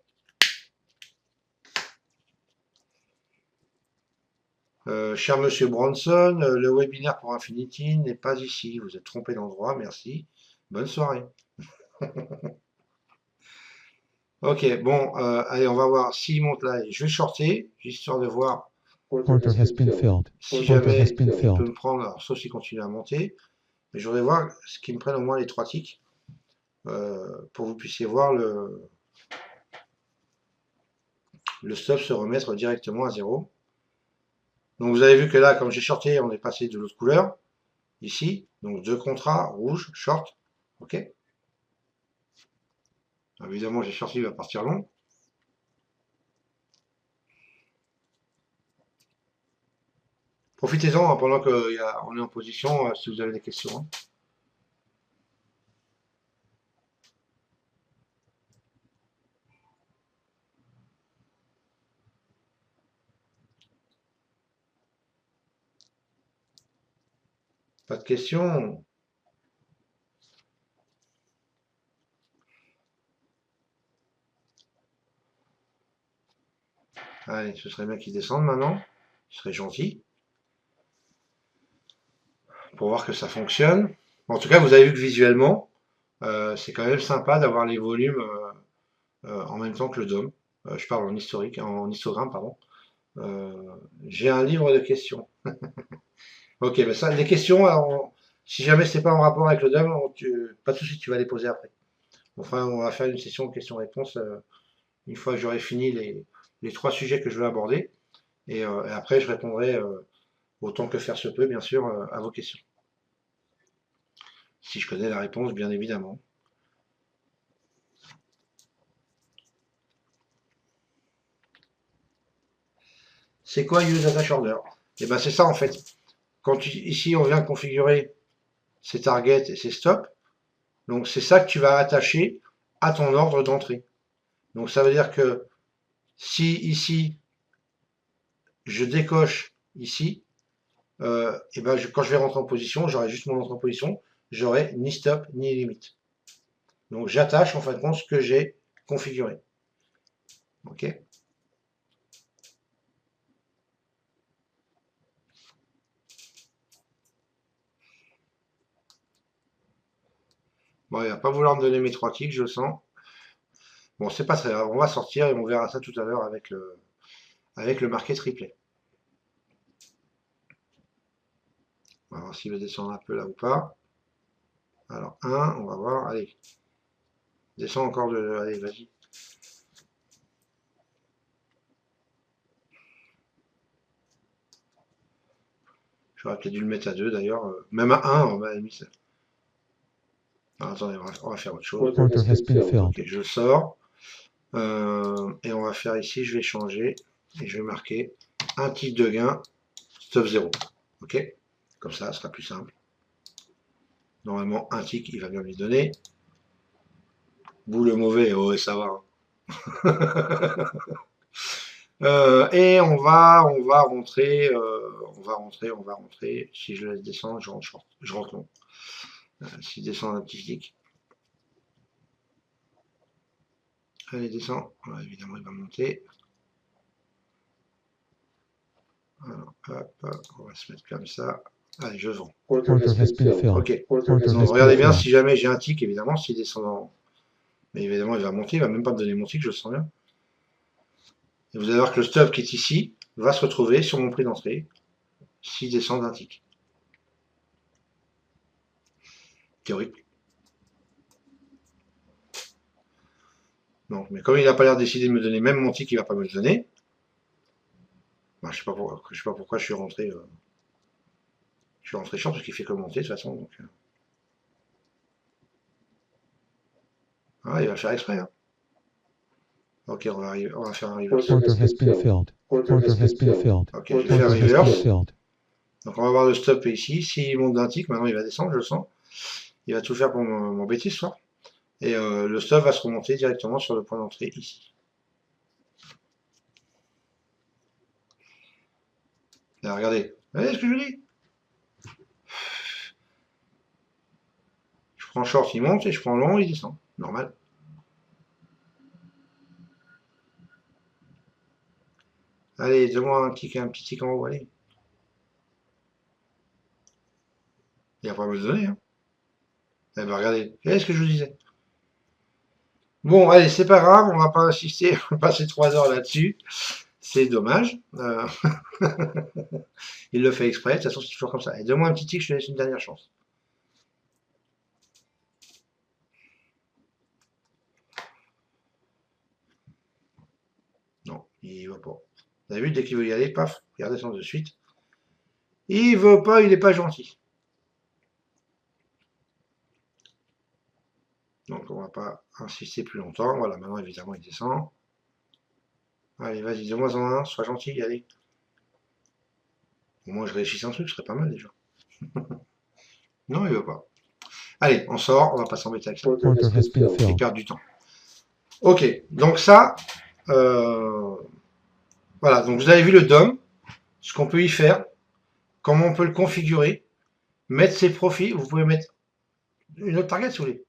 Speaker 1: Cher Monsieur Bronson, le webinaire pour Infinity n'est pas ici. Vous êtes trompé d'endroit, merci. Bonne soirée. Ok, bon, allez, on va voir s'il monte là. Je vais shorter, histoire de voir si jamais il peut me prendre, alors sauf s'il continue à monter. Mais je voudrais voir ce qui me prenne au moins les 3 ticks pour que vous puissiez voir le stop se remettre directement à 0. Donc vous avez vu que là, comme j'ai shorté, on est passé de l'autre couleur, ici. Donc 2 contrats, rouge, short. Ok. Évidemment, j'ai shorté, il va partir long. Profitez-en hein, pendant qu'on est en position, si vous avez des questions. Hein. Pas de questions? Allez, ce serait bien qu'ils descendent maintenant. Ce serait gentil. Pour voir que ça fonctionne. En tout cas, vous avez vu que visuellement, c'est quand même sympa d'avoir les volumes en même temps que le DOM. Je parle en historique, en histogramme, pardon. J'ai un livre de questions. Ok, ben ça, les questions, alors, si jamais c'est pas en rapport avec le DOM, pas de souci, tu vas les poser après. Enfin, on va faire une session questions-réponses une fois que j'aurai fini les 3 sujets que je veux aborder. Et après, je répondrai autant que faire se peut, bien sûr, à vos questions. Si je connais la réponse, bien évidemment. C'est quoi Use Attach Order? Et ben c'est ça en fait. Ici on vient configurer ses targets et ses stops, donc c'est ça que tu vas attacher à ton ordre d'entrée. Donc ça veut dire que si ici je décoche ici, et ben quand je vais rentrer en position, j'aurai juste mon entrée en position, j'aurai ni stop ni limite. Donc j'attache en fin de compte ce que j'ai configuré. Ok. Bon, il va pas vouloir me donner mes 3 ticks, je le sens. Bon, c'est pas très grave, on va sortir et on verra ça tout à l'heure avec le marqué replay. On va voir s'il va descendre un peu là ou pas. Alors 1, on va voir, allez. Descends encore de... Allez, vas-y. J'aurais peut-être dû le mettre à 2 d'ailleurs. Même à 1, on va mis ça. Alors, attendez, on va faire autre chose. Ok, je sors. Et on va faire ici, je vais changer et je vais marquer un tick de gain, stop 0. Ok, comme ça sera plus simple. Normalement, un tick, il va bien lui donner. Vous le mauvais, oh, ça va. Et on va rentrer, on va rentrer. Si je laisse descendre, je rentre long. Si je descends un petit tick. Allez, descend. Voilà, évidemment, il va monter. Alors, hop, on va se mettre comme ça. Allez, je vends.
Speaker 2: Order has been filled.
Speaker 1: Ok.
Speaker 2: Order has
Speaker 1: Donc,
Speaker 2: been
Speaker 1: regardez bien,
Speaker 2: filled.
Speaker 1: si jamais j'ai un tick, évidemment, s'il descend dans... Mais évidemment, il va monter, il va même pas me donner mon tick, je le sens bien. Et vous allez voir que le stop qui est ici va se retrouver sur mon prix d'entrée s'il descend d'un tick. Théorique. Donc, mais comme il n'a pas l'air décidé de me donner même mon tick, il va pas me le donner. Ben, je sais pas pourquoi je suis rentré. Je suis rentré chiant parce qu'il fait que monter de toute façon. Donc, ah, il va faire exprès. Hein. Ok, on va faire un reverse.
Speaker 2: Order has been filled. Order has been filled.
Speaker 1: Ok, je vais faire un reverse. Donc on va voir le stop ici. S'il monte d'un tick, maintenant il va descendre, je le sens. Il va tout faire pour m'embêter ce soir. Et le stop va se remonter directement sur le point d'entrée ici. Là, regardez. Vous voyez ce que je dis? Je prends short, il monte, et je prends long, il descend. Normal. Allez, donne-moi un petit tick en haut, allez. Il va pas me le donner. Hein. Eh ben regardez. Vous voyez ce que je vous disais? Bon, allez, c'est pas grave, on va pas insister, on va passer 3 heures là-dessus. C'est dommage. Il le fait exprès, de toute façon c'est toujours comme ça. Et donne-moi un petit tick, je te laisse une dernière chance. Non, il veut pas. Vous avez vu, dès qu'il veut y aller, paf, il redescend de suite. Il veut pas, il est pas gentil. Donc on va pas insister plus longtemps. Voilà, maintenant évidemment il descend. Allez, vas-y, de moins en un, sois gentil, allez. Au moins je réussisse un truc, ce serait pas mal déjà. Non, il veut pas. Allez, on sort, on va pas s'embêter avec ça. Et perdre du temps. Ok, donc ça, voilà, donc vous avez vu le DOM, ce qu'on peut y faire, comment on peut le configurer, mettre ses profils, vous pouvez mettre une autre target si vous voulez.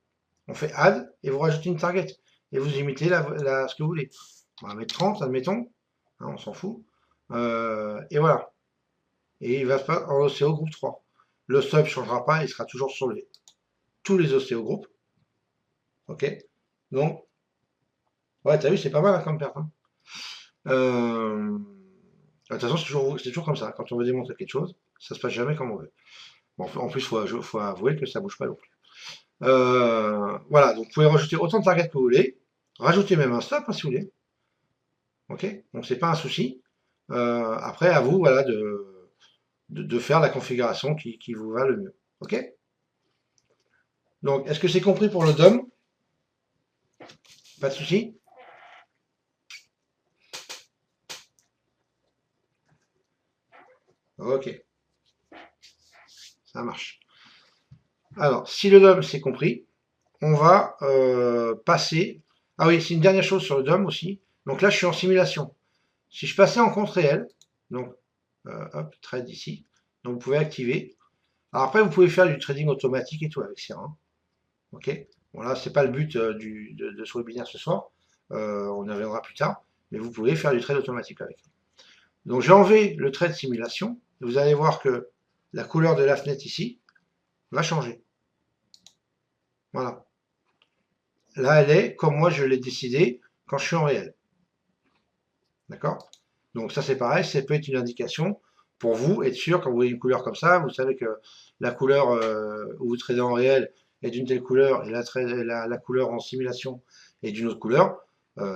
Speaker 1: On fait add et vous rajoutez une target. Et vous imitez ce que vous voulez. On va mettre 30, admettons. Hein, on s'en fout. Et voilà. Et il va se passer en ostéo groupe 3. Le stop ne changera pas, il sera toujours sur tous les ostéogroupes. Ok. Donc, ouais, t'as vu, c'est pas mal hein, comme perte. Hein. De toute façon, c'est toujours comme ça. Quand on veut démontrer quelque chose, ça se passe jamais comme on veut. Bon, en plus, il faut avouer que ça bouge pas non plus. Voilà, donc vous pouvez rajouter autant de targets que vous voulez. Rajoutez même un stop hein, si vous voulez. Ok, donc c'est pas un souci. Après, à vous, voilà, de faire la configuration qui vous va le mieux. Ok. Donc, est-ce que c'est compris pour le DOM? Pas de souci. Ok, ça marche. Alors, si le DOM c'est compris, on va passer. Ah oui, c'est une dernière chose sur le DOM aussi. Donc là, je suis en simulation. Si je passais en compte réel, donc hop, trade ici, donc vous pouvez activer. Alors après, vous pouvez faire du trading automatique et tout avec ça. Hein. Ok. Bon là, c'est pas le but de ce webinaire ce soir. On y reviendra plus tard. Mais vous pouvez faire du trade automatique avec. Donc j'ai enlevé le trade simulation. Et vous allez voir que la couleur de la fenêtre ici va changer. Voilà. Là, elle est comme moi je l'ai décidé quand je suis en réel. D'accord? Donc ça c'est pareil, ça peut être une indication pour vous, être sûr, quand vous voyez une couleur comme ça, vous savez que la couleur où vous tradez en réel est d'une telle couleur et la couleur en simulation est d'une autre couleur,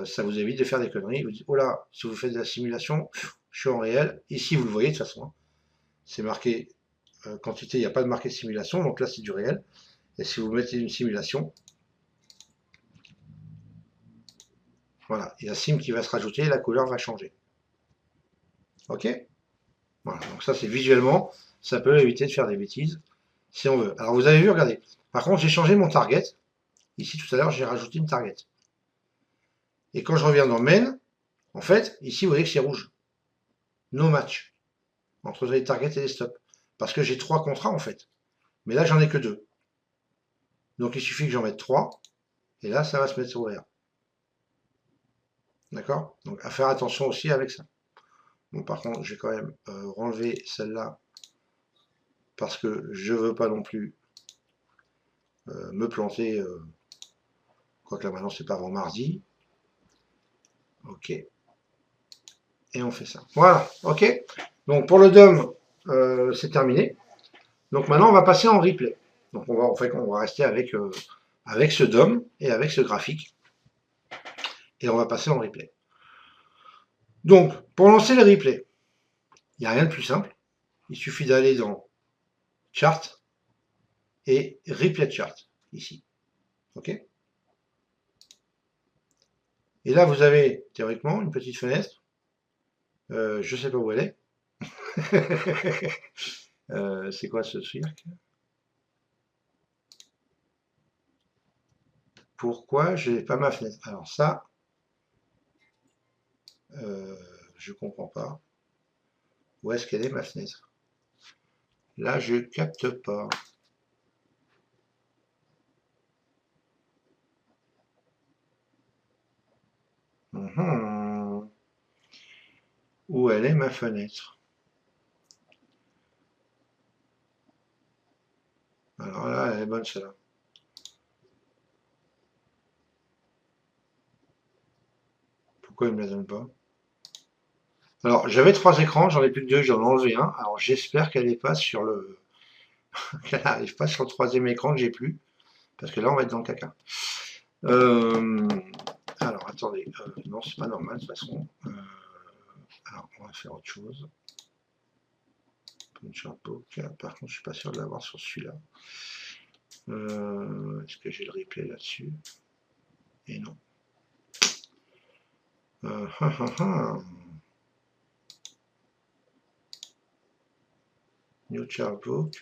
Speaker 1: ça vous évite de faire des conneries. Vous dites, oh là, si vous faites de la simulation, je suis en réel. Ici, vous le voyez de toute façon. Hein. C'est marqué quantité, il n'y a pas de marqué simulation, donc là c'est du réel. Et si vous mettez une simulation, Voilà, il y a SIM qui va se rajouter, la couleur va changer. Ok? Voilà, donc ça c'est visuellement, ça peut éviter de faire des bêtises si on veut. Alors vous avez vu, regardez. Par contre, j'ai changé mon target. Ici tout à l'heure, j'ai rajouté une target. Et quand je reviens dans main, en fait, ici vous voyez que c'est rouge. No match. Entre les targets et les stops. Parce que j'ai 3 contrats en fait. Mais là j'en ai que 2. Donc il suffit que j'en mette 3. Et là ça va se mettre au vert. D'accord? Donc à faire attention aussi avec ça. Bon, par contre, je vais quand même renlever celle-là parce que je veux pas non plus me planter. Quoique là maintenant c'est pas avant mardi. Ok. Et on fait ça. Voilà, ok. Donc pour le DOM, c'est terminé. Donc maintenant on va passer en replay. Donc on va rester avec, avec ce DOM et avec ce graphique. Et on va passer en replay. Donc pour lancer le replay, il n'y a rien de plus simple. Il suffit d'aller dans Chart et Replay Chart, ici. Ok. Et là, vous avez théoriquement une petite fenêtre. Je ne sais pas où elle est. C'est quoi ce cirque? Pourquoi je n'ai pas ma fenêtre? Alors ça, je comprends pas. Où est-ce qu'elle est ma fenêtre? Là, je capte pas. Où elle est ma fenêtre? Alors là, elle est bonne celle-là. Pourquoi il me la donne pas? Alors, j'avais 3 écrans, j'en ai plus que 2, j'en ai enlevé un. Alors, j'espère qu'elle n'est pas sur le... qu'elle n'arrive pas sur le 3e écran que j'ai plus. Parce que là, on va être dans le caca. Alors, attendez. Non, c'est pas normal, de toute façon. Alors, on va faire autre chose. Par contre, je suis pas sûr de l'avoir sur celui-là. Est-ce que j'ai le replay là-dessus? Et non. New Chartbook.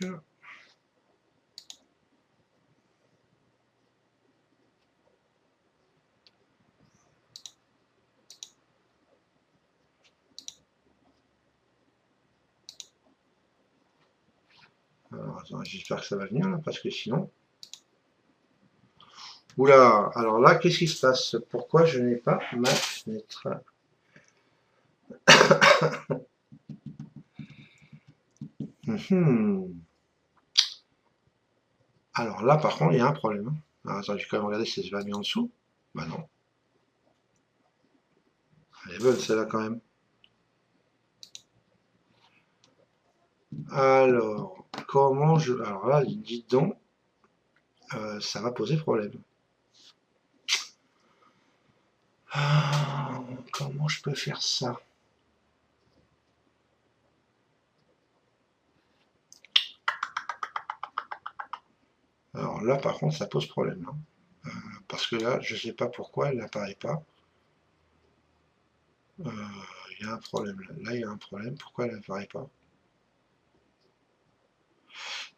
Speaker 1: Alors, attends, j'espère que ça va venir là, parce que sinon... Oula, alors là, qu'est-ce qui se passe? Pourquoi je n'ai pas ma fenêtre? Alors là, par contre, il y a un problème. Alors, attends, je vais quand même regarder si ça va mis en dessous. Bah non. Elle est bonne celle-là quand même. Alors, comment je... Alors là, dites donc, ça va poser problème. Ah, comment je peux faire ça? Alors là, par contre, ça pose problème. Hein. Parce que là, je ne sais pas pourquoi elle n'apparaît pas. Il y a un problème. Là, il y a un problème. Pourquoi elle n'apparaît pas?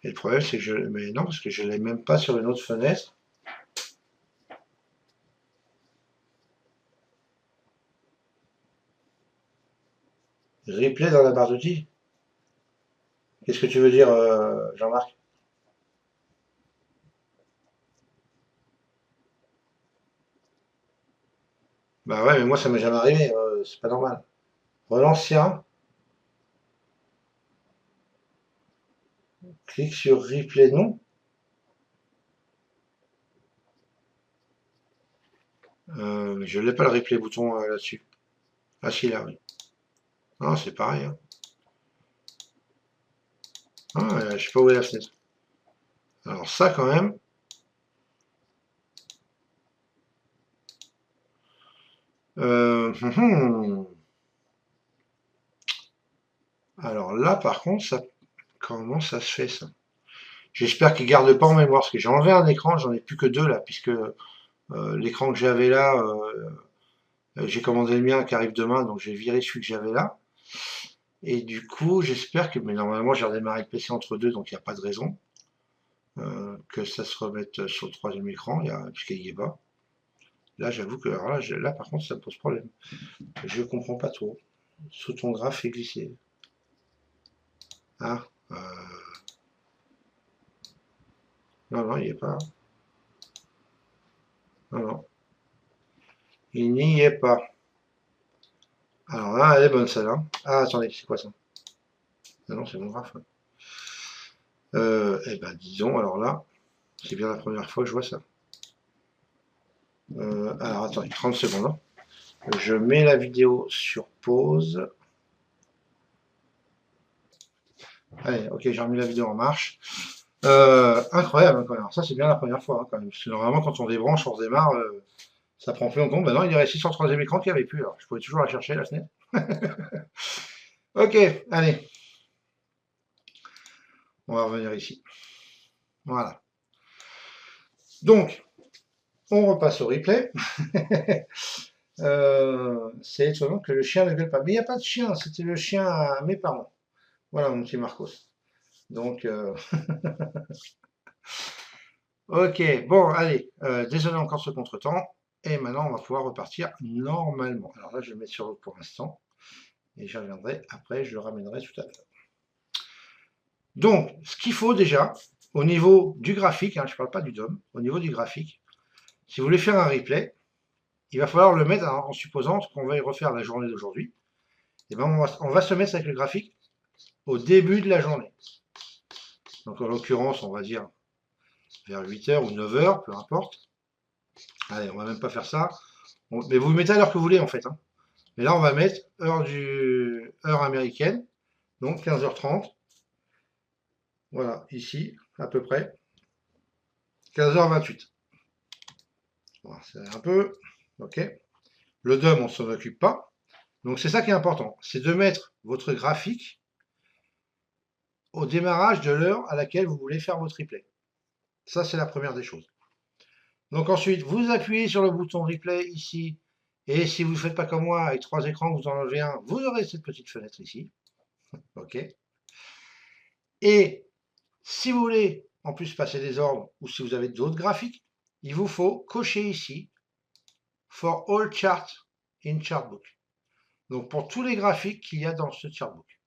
Speaker 1: Et le problème, c'est que je... Mais non, parce que je ne l'ai même pas sur une autre fenêtre. Replay dans la barre d'outils. Qu'est-ce que tu veux dire, Jean-Marc? Bah ouais, mais moi, ça m'est jamais arrivé. C'est pas normal. Relancien. Clique sur replay, non. Je n'ai pas le replay bouton là-dessus. Ah si, là, oui. Non, c'est pareil. Hein. Ah, je sais pas où est la fenêtre. Alors ça, quand même. Alors là, par contre, ça, comment ça se fait, ça? J'espère qu'il garde pas en mémoire, parce que j'ai enlevé un écran, j'en ai plus que 2 là, puisque l'écran que j'avais là, J'ai commandé le mien qui arrive demain, donc j'ai viré celui que j'avais là. Et du coup, j'espère que, mais normalement, j'ai redémarré le PC entre deux, donc il n'y a pas de raison que ça se remette sur le troisième écran, puisqu'il n'y est pas. Là, j'avoue que alors là, là, par contre, ça me pose problème. Je comprends pas trop. Sous ton graphe est glissé. Ah, non, non, il n'y est pas. Non, non, il n'y est pas. Alors là, elle est bonne celle-là. Ah, attendez, c'est quoi ça? Ah non, c'est mon graphe. Eh ben, disons, alors là, c'est bien la première fois que je vois ça. Alors attendez, 30 secondes. Hein. Je mets la vidéo sur pause. Allez, ok, j'ai remis la vidéo en marche. Incroyable, hein, quand même. Alors ça, c'est bien la première fois, hein, quand même. Parce que normalement, quand on débranche, on redémarre, ça prend plus en compte. Maintenant, il est resté sur le troisième écran qu'il n'y avait plus. Alors, je pouvais toujours la chercher, la fenêtre. Ok, allez, on va revenir ici. Voilà. Donc, on repasse au replay. C'est étonnant que le chien ne gueule pas. Mais il n'y a pas de chien, c'était le chien à mes parents. Voilà, mon petit Marcos. Donc, ok, bon, allez, désolé encore ce contretemps. Et maintenant, on va pouvoir repartir normalement. Alors là, je vais mettre sur l'autre pour l'instant. Et j'y reviendrai après, je le ramènerai tout à l'heure. Donc, ce qu'il faut déjà, au niveau du graphique, hein, je ne parle pas du DOM, au niveau du graphique, si vous voulez faire un replay, il va falloir le mettre en supposant qu'on va y refaire la journée d'aujourd'hui. Et ben on va se mettre avec le graphique au début de la journée. Donc en l'occurrence, on va dire vers 8h ou 9h, peu importe. Allez, on va même pas faire ça. Mais vous mettez à l'heure que vous voulez en fait. Hein. Mais là, on va mettre heure américaine, donc 15h30. Voilà, ici, à peu près. 15h28. Voilà, c'est un peu. Ok. Le DOM, on ne s'en occupe pas. Donc c'est ça qui est important. C'est de mettre votre graphique au démarrage de l'heure à laquelle vous voulez faire votre replay. Ça, c'est la première des choses. Donc ensuite, vous appuyez sur le bouton replay ici. Et si vous ne faites pas comme moi, avec 3 écrans, vous en enlevez un, vous aurez cette petite fenêtre ici. OK. Et si vous voulez en plus passer des ordres ou si vous avez d'autres graphiques, il vous faut cocher ici For all charts in Chartbook. Donc pour tous les graphiques qu'il y a dans ce Chartbook.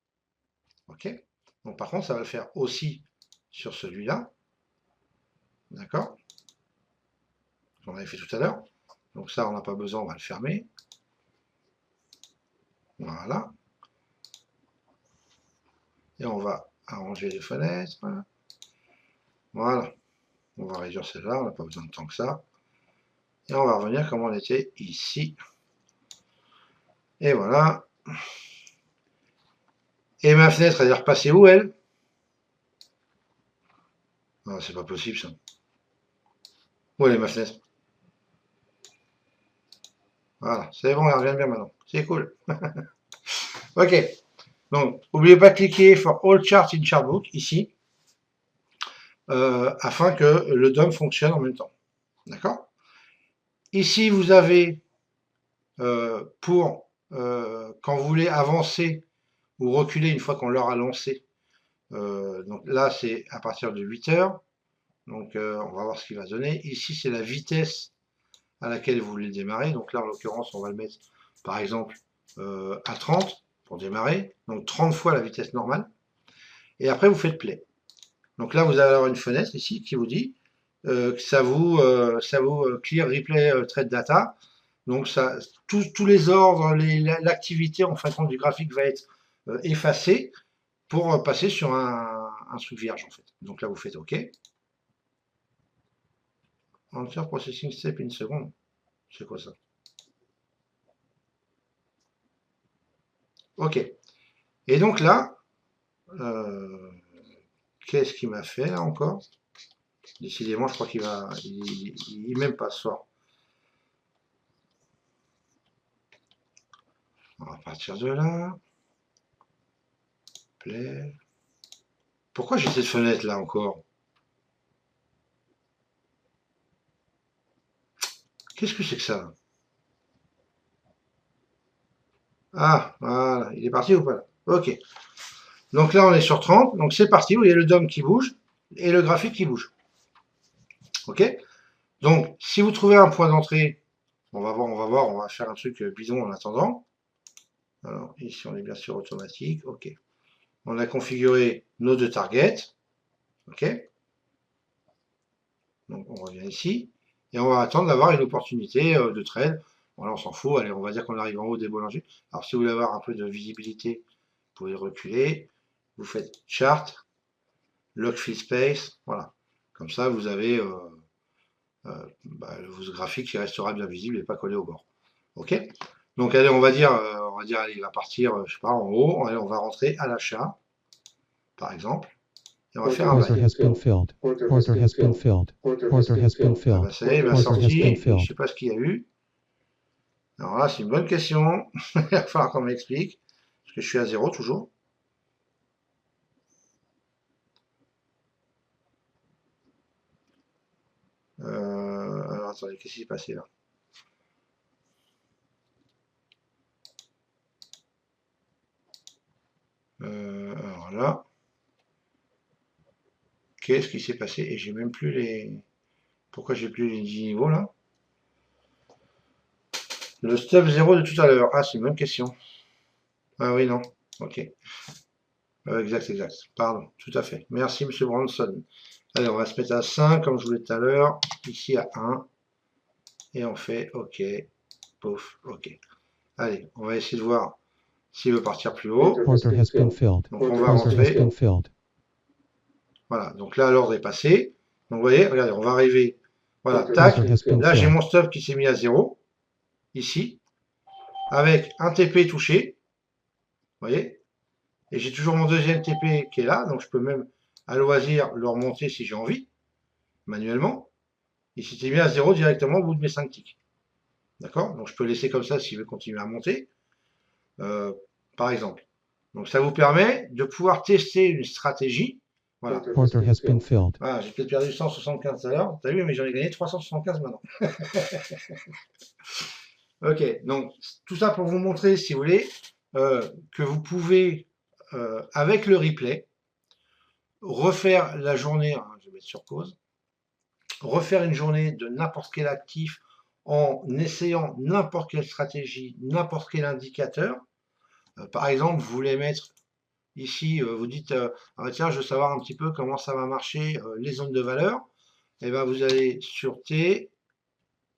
Speaker 1: OK. Donc par contre, ça va le faire aussi sur celui-là. D'accord. On avait fait tout à l'heure. Donc ça, on n'a pas besoin, on va le fermer. Voilà. Et on va arranger les fenêtres. Voilà. On va réduire celle-là, on n'a pas besoin de tant que ça. Et on va revenir comme on était ici. Et voilà. Et ma fenêtre, elle est repassée où, elle? Non, c'est pas possible, ça. Où elle est, ma fenêtre? Voilà, c'est bon, elle revient bien maintenant. C'est cool. Ok. Donc, n'oubliez pas de cliquer for all charts in Chartbook, ici, afin que le DOM fonctionne en même temps. D'accord? Ici, vous avez, quand vous voulez avancer ou reculer une fois qu'on leur a lancé, donc là, c'est à partir de 8h. Donc, on va voir ce qu'il va donner. Ici, c'est la vitesse à laquelle vous voulez démarrer. Donc là, en l'occurrence, on va le mettre, par exemple, à 30 pour démarrer. Donc 30 fois la vitesse normale. Et après, vous faites play. Donc là, vous allez avoir une fenêtre ici qui vous dit que ça vous clear replay trade data. Donc ça, tous les ordres, l'activité en fin de compte du graphique va être effacée pour passer sur un truc vierge en fait. Donc là, vous faites OK. Enter processing step in seconde. C'est quoi ça? OK. Et donc là, qu'est-ce qu'il m'a fait là encore? Décidément, je crois qu'il va. Il m'aime pas ce soir. On va partir de là. Play. Pourquoi j'ai cette fenêtre là encore? Qu'est-ce que c'est que ça? Ah, voilà, il est parti ou pas là? Ok. Donc là, on est sur 30. Donc c'est parti. Vous voyez le DOM qui bouge et le graphique qui bouge. Ok. Donc, si vous trouvez un point d'entrée, on va voir, on va faire un truc bidon en attendant. Alors, ici, on est bien sûr automatique. Ok. On a configuré nos deux targets. Ok. Donc, on revient ici. Et on va attendre d'avoir une opportunité de trade. Bon, là, on s'en fout. Allez, on va dire qu'on arrive en haut des boulangers. Alors, si vous voulez avoir un peu de visibilité, vous pouvez reculer. Vous faites Chart, Lock Fill Space. Voilà. Comme ça, vous avez votre graphique qui restera bien visible et pas collé au bord. Ok. Donc, allez, on va dire, allez, il va partir, je sais pas, en haut. Allez, on va rentrer à l'achat, par exemple. Et on va faire un
Speaker 2: Order
Speaker 1: buy.
Speaker 2: has been filled. Order has been filled. Order has been
Speaker 1: Ah bah,
Speaker 2: filled.
Speaker 1: ça y est, il m'a
Speaker 2: Order has
Speaker 1: sorti.
Speaker 2: been
Speaker 1: Je
Speaker 2: filled.
Speaker 1: sais pas ce qu'il y a eu. Alors là, c'est une bonne question. Il va falloir qu'on m'explique. Parce que je suis à 0 toujours. Alors attendez, qu'est-ce qui s'est passé là? Alors là, qu'est-ce qui s'est passé? Et j'ai même plus les. Pourquoi j'ai plus les 10 niveaux là? Le stop 0 de tout à l'heure. Ah, c'est une bonne question. Ah oui, non. Ok. Exact. Pardon, tout à fait. Merci, monsieur Branson. Allez, on va se mettre à 5, comme je voulais tout à l'heure. Ici à 1. Et on fait OK. Pouf, OK. Allez, on va essayer de voir s'il veut partir plus haut.
Speaker 2: Order has been filled.
Speaker 1: Donc on va
Speaker 2: Order has
Speaker 1: rentrer.
Speaker 2: been filled.
Speaker 1: Voilà, donc là l'ordre est passé. Donc vous voyez, regardez, on va arriver. Voilà, tac.
Speaker 2: Order has been
Speaker 1: Là j'ai
Speaker 2: filled.
Speaker 1: mon stop qui s'est mis à 0. Ici. Avec un TP touché. Vous voyez. Et j'ai toujours mon deuxième TP qui est là. Donc je peux même à loisir le remonter si j'ai envie. Manuellement. Il s'était mis à 0 directement au bout de mes 5 ticks. D'accord. Donc je peux laisser comme ça s'il veut continuer à monter. Par exemple. Donc ça vous permet de pouvoir tester une stratégie. Voilà.
Speaker 2: Order has been filled.
Speaker 1: Voilà, j'ai peut-être perdu 175 tout à l'heure. T'as vu, mais j'en ai gagné 375 maintenant. Ok, donc tout ça pour vous montrer, si vous voulez, que vous pouvez, avec le replay, refaire la journée, hein, je vais mettre sur pause, refaire une journée de n'importe quel actif en essayant n'importe quelle stratégie, n'importe quel indicateur. Par exemple, vous voulez mettre ici, vous dites, ah, tiens, je veux savoir un petit peu comment ça va marcher les zones de valeur. Et bien, vous allez sur T,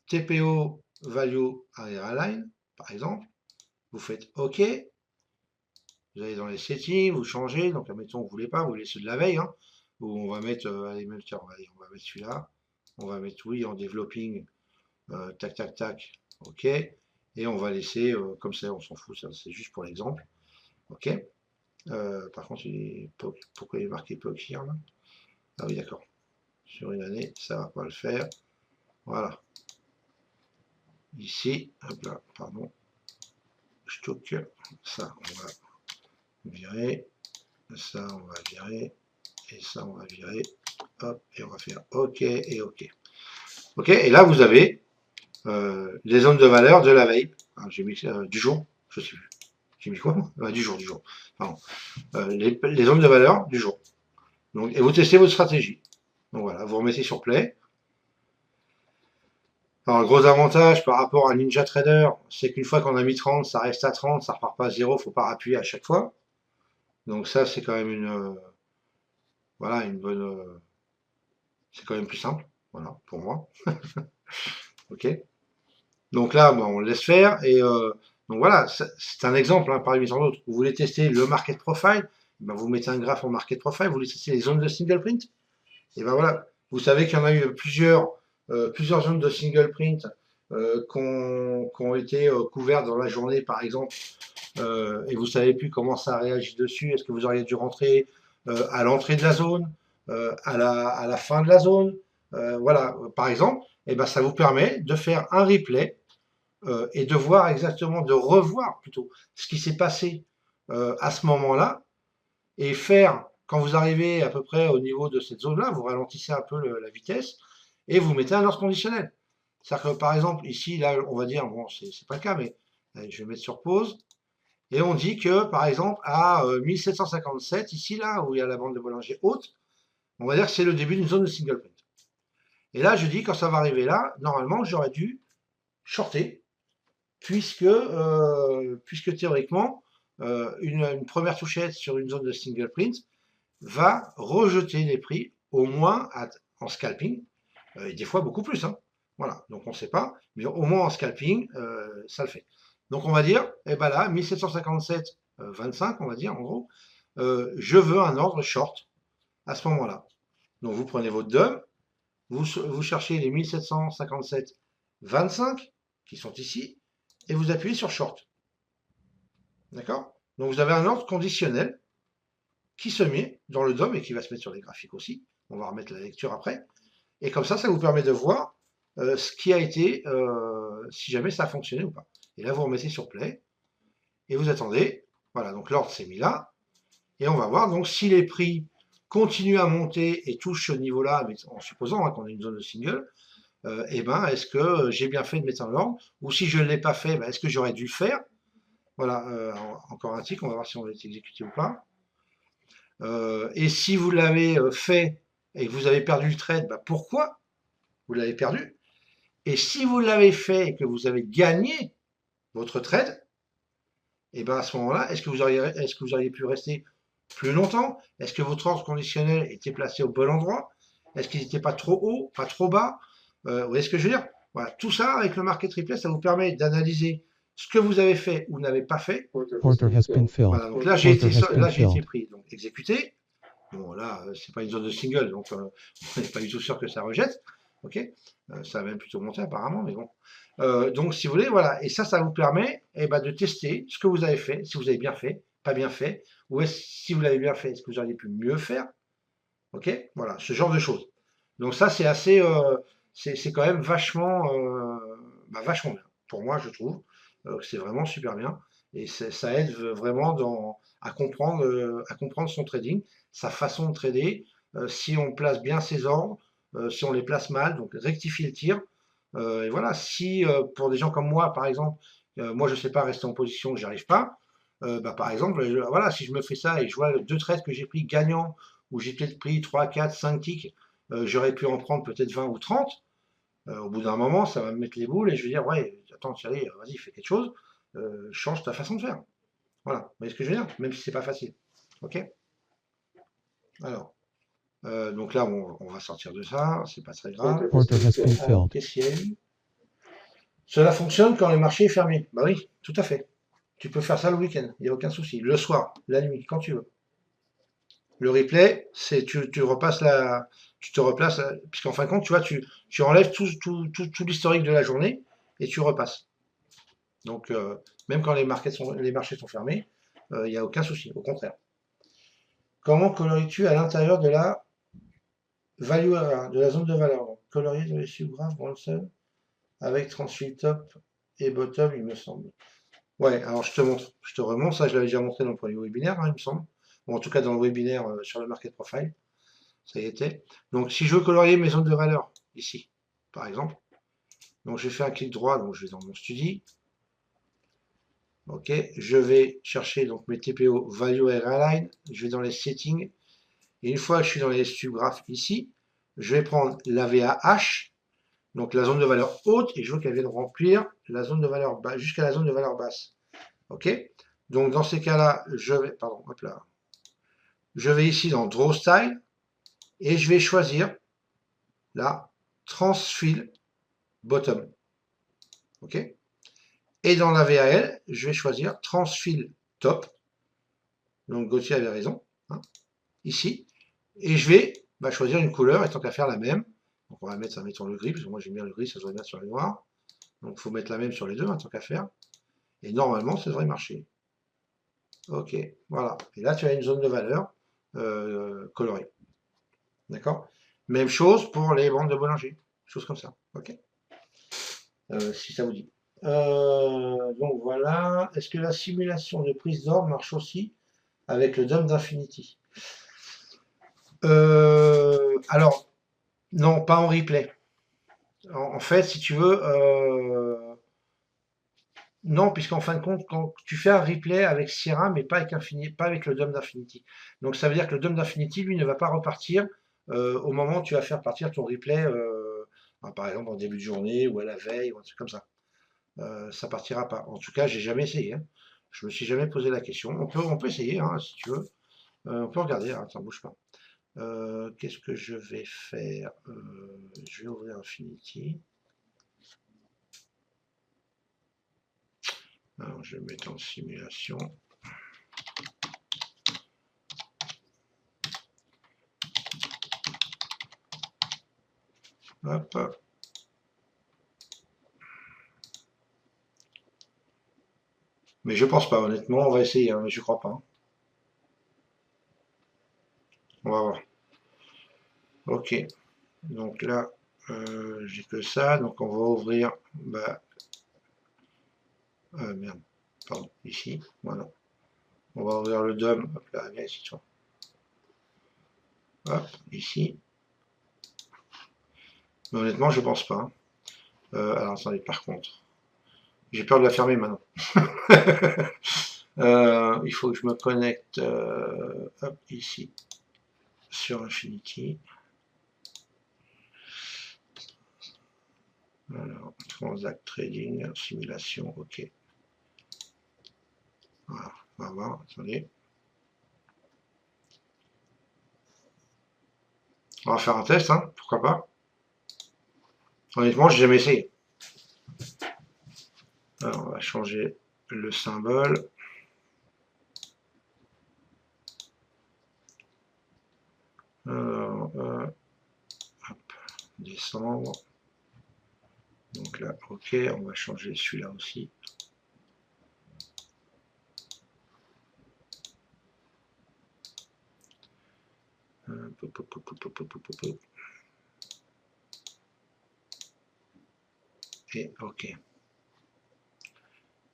Speaker 1: TPO Value Area Line, par exemple. Vous faites OK. Vous allez dans les settings, vous changez. Donc, admettons, vous ne voulez pas, vous laissez de la veille. Hein, où on va mettre, allez, même, tiens, on va mettre celui-là. On va mettre, oui, en developing. Tac. OK. Et on va laisser, comme ça, on s'en fout, c'est juste pour l'exemple. OK. Par contre, pourquoi il est marqué POC here là? Ah oui, d'accord. Sur une année, ça ne va pas le faire. Voilà. Ici, hop là, pardon. Stock, ça, on va virer. Ça, on va virer. Et ça, on va virer. Hop, et on va faire OK et OK. OK, et là, vous avez les zones de valeur de la veille. J'ai mis du jour, je sais plus. J'ai mis quoi? Du jour. Pardon. Les zones de valeur du jour. Donc, et vous testez votre stratégie. Donc voilà, vous remettez sur Play. Alors, le gros avantage par rapport à NinjaTrader, c'est qu'une fois qu'on a mis 30, ça reste à 30, ça repart pas à 0, il ne faut pas appuyer à chaque fois. Donc ça, c'est quand même voilà, une bonne, c'est quand même plus simple, voilà, pour moi. Ok. Donc là, bon, on laisse faire et donc voilà, c'est un exemple hein, parmi tant d'autres. Vous voulez tester le market profile, ben vous mettez un graphe en market profile, vous voulez tester les zones de single print, et ben voilà, vous savez qu'il y en a eu plusieurs zones de single print qui ont été couvertes dans la journée, par exemple, et vous savez plus comment ça réagit dessus. Est-ce que vous auriez dû rentrer à l'entrée de la zone, à la fin de la zone, voilà, par exemple, et ben ça vous permet de faire un replay et de voir exactement, de revoir plutôt ce qui s'est passé à ce moment-là et faire, quand vous arrivez à peu près au niveau de cette zone-là, vous ralentissez un peu la vitesse et vous mettez un ordre conditionnel. C'est-à-dire que par exemple, ici, là, on va dire, bon, c'est pas le cas, mais allez, je vais mettre sur pause Et on dit que, par exemple, à 1757, ici, là, où il y a la bande de Bollinger haute, on va dire que c'est le début d'une zone de single print. Et là, je dis, quand ça va arriver là, normalement, j'aurais dû shorter, puisque théoriquement, une première touchette sur une zone de single print va rejeter les prix, au moins en scalping, et des fois beaucoup plus. Hein. Voilà, donc on ne sait pas, mais au moins en scalping, ça le fait. Donc on va dire, eh ben là, 1757, 25, on va dire en gros, je veux un ordre short à ce moment-là. Donc vous prenez votre DOM, vous cherchez les 1757, 25 qui sont ici, et vous appuyez sur short. D'accord? Donc vous avez un ordre conditionnel qui se met dans le DOM et qui va se mettre sur les graphiques aussi. On va remettre la lecture après. Et comme ça vous permet de voir ce qui a été, si jamais ça a fonctionné ou pas. Et là, vous remettez sur play et vous attendez. Voilà, donc l'ordre s'est mis là. Et on va voir donc si les prix continuent à monter et touchent ce niveau-là, mais en supposant hein, qu'on a une zone de single, et ben est-ce que j'ai bien fait de mettre en ordre? Ou si je ne l'ai pas fait, ben, est-ce que j'aurais dû le faire? Voilà, encore un tick, on va voir si on va être exécuté ou pas. Et si vous l'avez fait et que vous avez perdu le trade, ben pourquoi vous l'avez perdu? Et si vous l'avez fait et que vous avez gagné votre trade, et ben à ce moment-là, est-ce que vous auriez pu rester plus longtemps? Est-ce que votre ordre conditionnel était placé au bon endroit? Est-ce qu'il n'était pas trop haut, pas trop bas? Vous voyez ce que je veux dire? Voilà, tout ça avec le market replay, ça vous permet d'analyser ce que vous avez fait ou n'avez pas fait.
Speaker 2: Order has been filled.
Speaker 1: Voilà, donc là j'ai été pris, donc exécuté. Bon là, c'est pas une zone de single, donc on n'est pas du tout sûr que ça rejette. Ok, ça va même plutôt monter apparemment, mais bon. Donc si vous voulez, voilà, et ça vous permet ben, de tester ce que vous avez fait, si vous avez bien fait, pas bien fait, ou si vous l'avez bien fait, est-ce que vous auriez pu mieux faire. Ok, voilà, ce genre de choses. Donc ça c'est assez, c'est quand même vachement bien. Pour moi, je trouve que c'est vraiment super bien et ça aide vraiment à comprendre son trading, sa façon de trader, si on place bien ses ordres, si on les place mal, donc rectifier le tir. Et voilà, si pour des gens comme moi, par exemple, moi je ne sais pas rester en position, j'y arrive pas. Bah, par exemple, voilà, si je me fais ça et je vois deux trades que j'ai pris gagnants, où j'ai peut-être pris 3, 4, 5 ticks, j'aurais pu en prendre peut-être 20 ou 30. Au bout d'un moment, ça va me mettre les boules et je vais dire, ouais, attends, Thierry, vas-y, fais quelque chose, change ta façon de faire. Voilà, vous voyez ce que je veux dire? Même si c'est pas facile. Ok? Alors, donc là, on va sortir de ça, c'est pas très grave.
Speaker 2: Order has been filled.
Speaker 1: Qu'est-ce qu'il y a eu? Cela fonctionne quand le marché est fermé. Bah oui, tout à fait. Tu peux faire ça le week-end, il n'y a aucun souci. Le soir, la nuit, quand tu veux. Le replay, c'est tu te replaces, puisqu'en fin de compte, tu vois, tu enlèves tout l'historique de la journée et tu repasses. Donc, même quand les marchés sont fermés, il n'y a aucun souci, au contraire. Comment colories-tu à l'intérieur de la value area, de la zone de valeur? Donc, colorier dans les subgraphes Bronson avec transfill top et bottom, il me semble. Ouais, alors je te montre, je te remonte, ça je l'avais déjà montré dans le premier webinaire, hein, il me semble. Bon, en tout cas dans le webinaire sur le market profile, ça y était. Donc si je veux colorier mes zones de valeur, ici, par exemple, donc je fais un clic droit, donc je vais dans mon study. Ok, je vais chercher donc mes TPO Value Area Line, je vais dans les settings, et une fois que je suis dans les subgraphes ici, je vais prendre la VAH, donc la zone de valeur haute, et je veux qu'elle vienne remplir la zone de valeur basse, jusqu'à la zone de valeur basse. Ok, donc dans ces cas-là, je vais ici dans Draw Style et je vais choisir la Transfill Bottom. Ok, et dans la VAL, je vais choisir Transfill Top. Donc Gauthier avait raison, hein, ici, et je vais choisir une couleur et tant qu'à faire la même. Donc on va mettre, mettons le gris, parce que moi j'aime bien le gris, ça devrait bien sur les noirs. Donc il faut mettre la même sur les deux, hein, tant qu'à faire. Et normalement, ça devrait marcher. Ok, voilà. Et là, tu as une zone de valeur colorée. D'accord? Même chose pour les bandes de Bollinger. Chose comme ça. Ok? Si ça vous dit. Donc voilà. Est-ce que la simulation de prise d'ordre marche aussi avec le DOM d'Infinity? Alors, non, pas en replay. En fait, si tu veux, Non, puisqu'en fin de compte, quand tu fais un replay avec Sierra, mais pas avec pas avec le DOM d'Infinity. Donc ça veut dire que le DOM d'Infinity, lui, ne va pas repartir au moment où tu vas faire partir ton replay, par exemple en début de journée ou à la veille ou un truc comme ça. Ça partira pas. En tout cas, j'ai jamais essayé, hein. Je me suis jamais posé la question. On peut essayer, hein, si tu veux. On peut regarder. Hein, attends, bouge pas. Qu'est-ce que je vais faire? Je vais ouvrir Infinity. Alors, je vais mettre en simulation. Hop. Mais je pense pas, honnêtement, on va essayer, hein, mais je crois pas, hein. On va voir. Ok, donc là, j'ai que ça, donc on va ouvrir, bah, merde, pardon, ici, voilà. On va ouvrir le DOM, hop là, viens ici, toi. Hop, ici. Mais honnêtement, je pense pas, hein. Alors attendez, par contre, j'ai peur de la fermer maintenant. Il faut que je me connecte, hop, ici, sur Infinity. Alors, Transact Trading, simulation, ok. Voilà, on va voir, attendez. On va faire un test, hein, pourquoi pas. Honnêtement, j'ai jamais essayé. Alors, on va changer le symbole. Alors, hop, décembre. Donc là, ok, on va changer celui-là aussi. Et ok.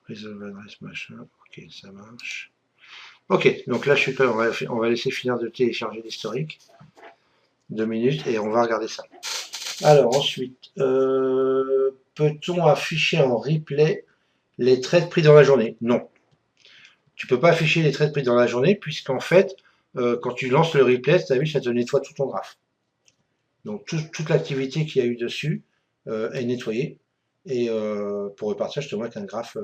Speaker 1: Résolve adresse machin. Ok, ça marche. Ok, donc là je suis prêt. On va laisser finir de télécharger l'historique. 2 minutes et on va regarder ça. Alors ensuite, peut-on afficher en replay les trades pris dans la journée? Non. Tu peux pas afficher les trades pris dans la journée puisqu'en fait, quand tu lances le replay, tu as vu, ça te nettoie tout ton graphe. Donc toute l'activité qu'il y a eu dessus est nettoyée et pour repartir justement avec un graphe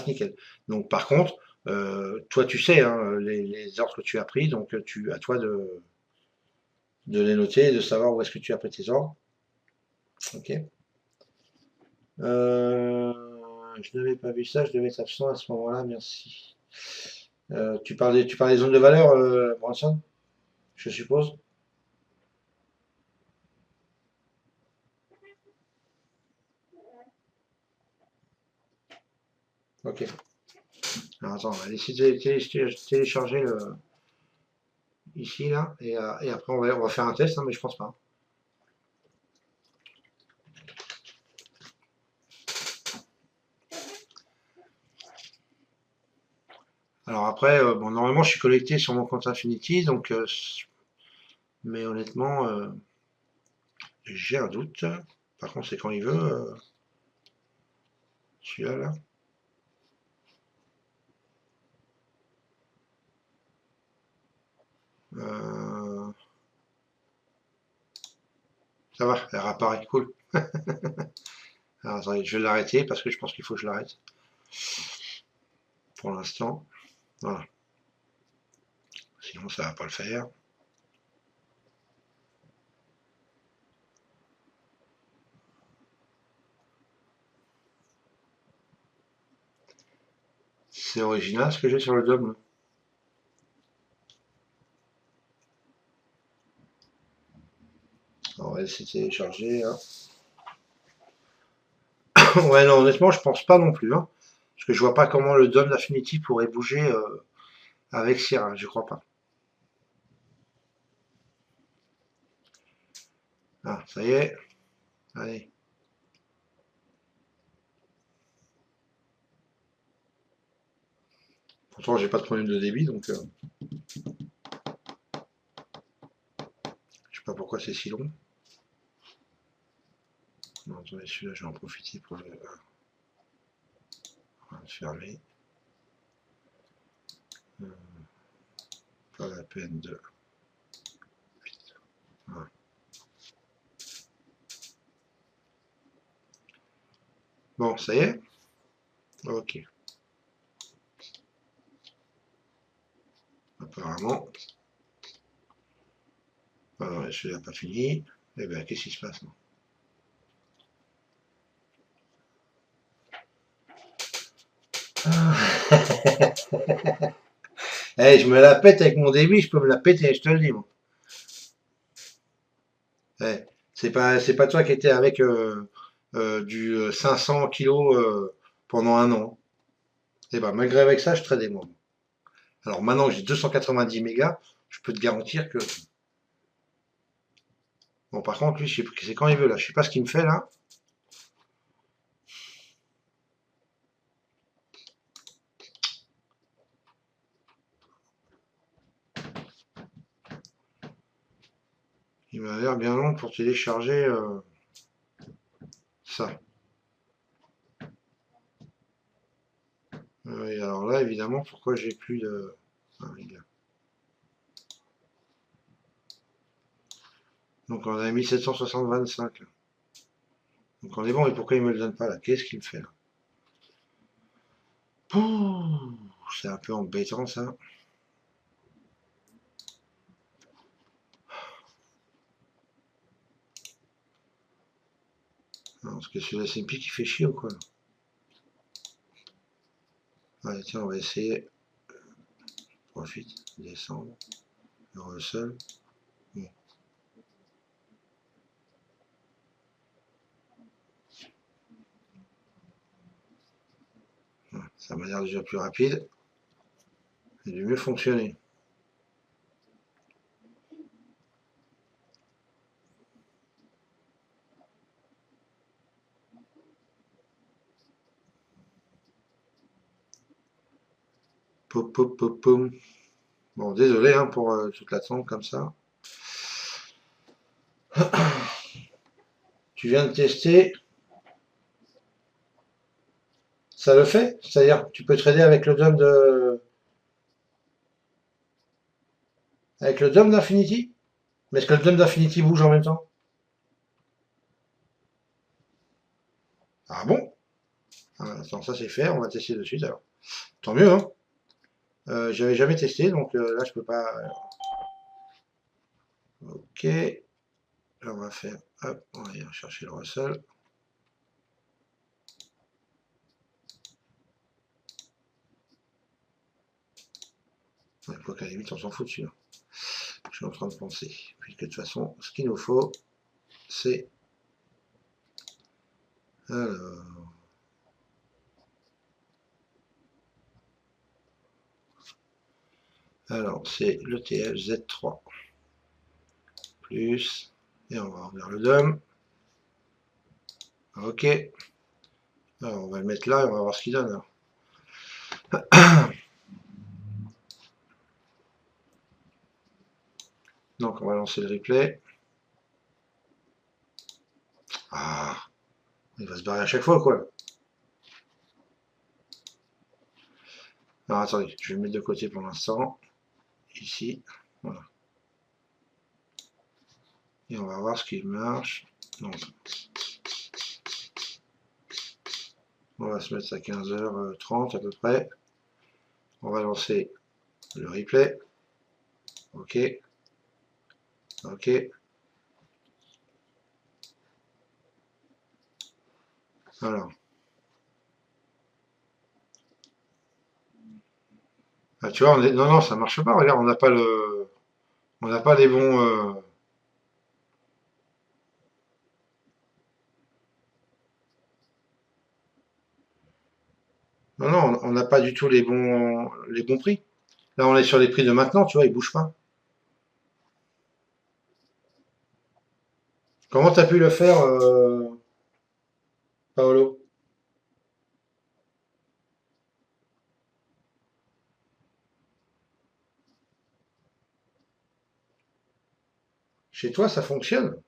Speaker 1: nickel. Donc par contre, toi tu sais hein, les ordres que tu as pris, donc à toi de les noter et de savoir où est-ce que tu as pris tes ordres. Ok. Je n'avais pas vu ça, je devais être absent à ce moment-là, merci. Tu parles des zones de valeur, Branson, je suppose? Ok. Alors attends, on va essayer de télécharger ici, là, et après on va faire un test, hein, mais je pense pas. Alors après, bon, normalement je suis connecté sur mon compte Infinity, donc, mais honnêtement, j'ai un doute. Par contre, c'est quand il veut, celui-là, là. Euh, ça va, elle apparaît, cool. Alors attendez, je vais l'arrêter parce que je pense qu'il faut que je l'arrête. Pour l'instant, voilà. Sinon, ça va pas le faire. C'est original ce que j'ai sur le DOM. On va essayer de télécharger, hein. Ouais, non, honnêtement, je pense pas non plus, hein, parce que je vois pas comment le DOM d'Affinity pourrait bouger avec Sierra, je crois pas. Ah, ça y est. Allez. Pourtant, j'ai pas de problème de débit, donc je sais pas pourquoi c'est si long. Non, attendez, celui-là, je vais en profiter pour le. On va fermer. Pas la peine de... Voilà. Bon, ça y est? Ok. Apparemment. Ah non, celui-là n'a pas fini. Eh bien, qu'est-ce qui se passe, non? Eh, je me la pète avec mon débit, je peux me la péter, je te le dis, moi. Eh, c'est pas toi qui étais avec du 500 kilos pendant un an. Et ben, malgré avec ça, je tradais moi. Alors maintenant que j'ai 290 mégas, je peux te garantir que... Bon, par contre, lui, c'est quand il veut, là. Je sais pas ce qu'il me fait, là. Il m'a l'air bien long pour télécharger ça. Et alors là, évidemment, pourquoi j'ai plus de... Ah, donc on a mis 760-25. Donc on est bon, et pourquoi il me le donne pas là? Qu'est-ce qu'il me fait là? C'est un peu embêtant ça. Non, parce que c'est la SMP qui fait chier ou quoi là? Allez, tiens, on va essayer. Profite, descendre. Le Russell. Bon. Ça m'a l'air déjà plus rapide. Et de mieux fonctionner. Pop, pop, pop, pom. Bon, désolé hein, pour toute l'attente comme ça. Tu viens de tester. Ça le fait? C'est-à-dire, tu peux trader avec le DOM de... Avec le DOM d'Infinity? Mais est-ce que le DOM d'Infinity bouge en même temps? Ah bon? Ah, attends, ça c'est fait, on va tester de suite alors. Tant mieux, hein. J'avais jamais testé, donc là je peux pas. Ok. Là on va faire. Hop, on va aller chercher le Russell. Quoi qu'à la limite on s'en fout dessus. Je suis en train de penser. Puisque de toute façon, ce qu'il nous faut, c'est. Alors c'est l'ETF Z3. Plus. Et on va vers le DOM. Ok. Alors on va le mettre là et on va voir ce qu'il donne. Alors. Donc on va lancer le replay. Ah, il va se barrer à chaque fois quoi. Alors attendez, je vais le mettre de côté pour l'instant. Ici, voilà. Et on va voir ce qui marche. Donc, on va se mettre à 15h30 à peu près. On va lancer le replay. Ok. Ok. Alors. Ah, tu vois, non, non, ça marche pas. Regarde, on n'a pas le. On n'a pas les bons. Non, non, on n'a pas du tout les bons prix. Là, on est sur les prix de maintenant, tu vois, ils bougent pas. Comment t'as pu le faire, Paolo? Chez toi, ça fonctionne.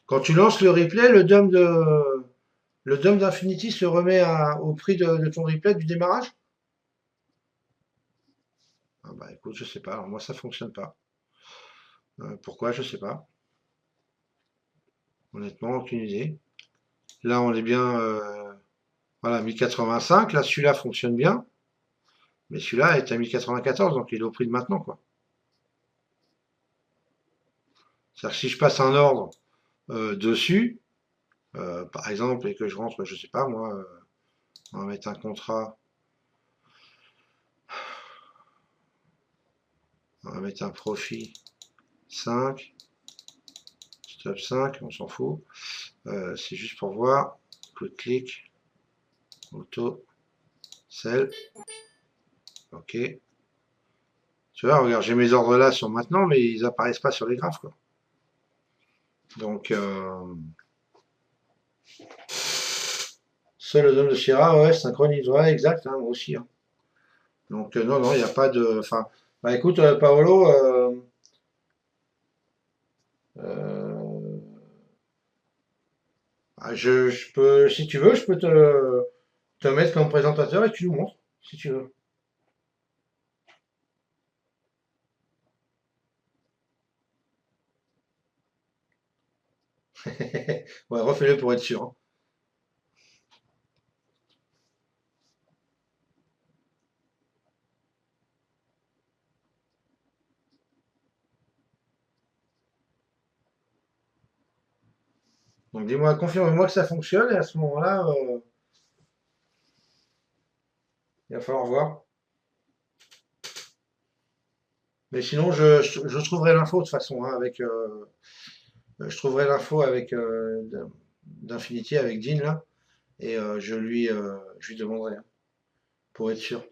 Speaker 1: Quand tu lances le replay, le DOM de... Le DOM d'Infinity se remet au prix de ton replay du démarrage? Ah bah écoute, je sais pas. Alors moi, ça fonctionne pas. Pourquoi? Je sais pas. Honnêtement, aucune idée. Là, on est bien, voilà, 1085. Là, celui-là fonctionne bien. Mais celui-là est à 1094, donc il est au prix de maintenant, quoi. C'est-à-dire que si je passe un ordre dessus, par exemple, et que je rentre, je sais pas moi, on va mettre un contrat, on va mettre un profit 5, stop 5, on s'en fout. C'est juste pour voir. Clic, auto, sell. Ok. Tu vois, regarde, j'ai mes ordres là sur maintenant, mais ils apparaissent pas sur les graphes, quoi. Donc, seul le zone de Sierra, ouais, synchronise, ouais, exact, hein, moi aussi, hein. Donc, non, non, il n'y a pas de. Enfin, bah écoute, Paolo, euh, je peux, si tu veux, je peux te mettre comme présentateur et tu nous montres, si tu veux. Ouais, refais-le pour être sûr, hein. Donc, dis-moi, confirme-moi que ça fonctionne et à ce moment-là, il va falloir voir. Mais sinon, je trouverai l'info de toute façon, hein, avec, je trouverai l'info avec d'Infinity, avec Dean là, et je lui demanderai, hein, pour être sûr.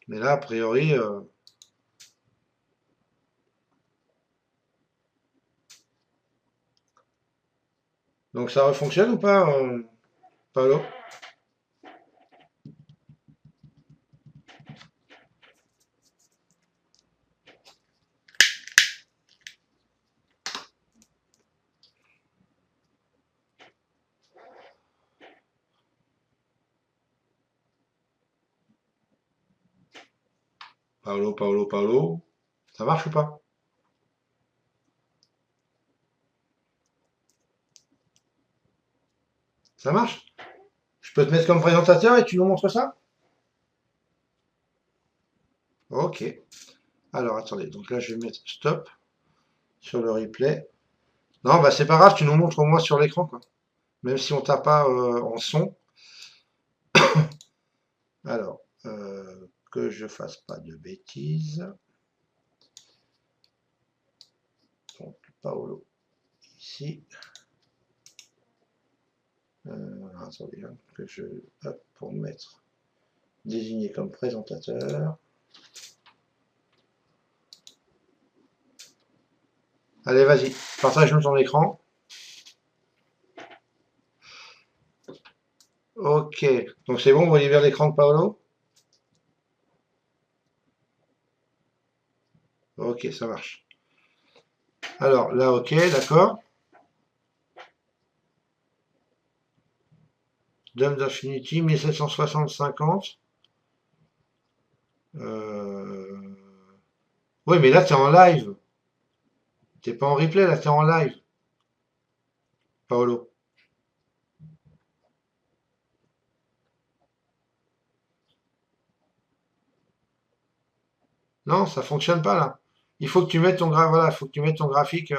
Speaker 1: Mais là, a priori, donc ça refonctionne ou pas, Paolo? Paolo, Paolo, Paolo, ça marche ou pas? Ça marche? Je peux te mettre comme présentateur et tu nous montres ça? Ok. Alors attendez, donc là je vais mettre stop sur le replay. Non, bah c'est pas grave, tu nous montres au moins sur l'écran, quoi. Même si on t'a pas en son. Alors, que je fasse pas de bêtises. Donc, Paolo, ici. Attendez, hein, que je. Hop, pour me mettre désigné comme présentateur. Allez, vas-y, partage-nous ton écran. Ok, donc c'est bon, vous voyez bien l'écran de Paolo? Ok, ça marche. Alors là, ok, d'accord. Dame d'Infinity, 1760-50. Euh... Oui, mais là, t'es en live. T'es pas en replay, là, t'es en live, Paolo. Non, ça fonctionne pas, là. Il faut que tu mettes voilà, faut que tu mettes ton graphique.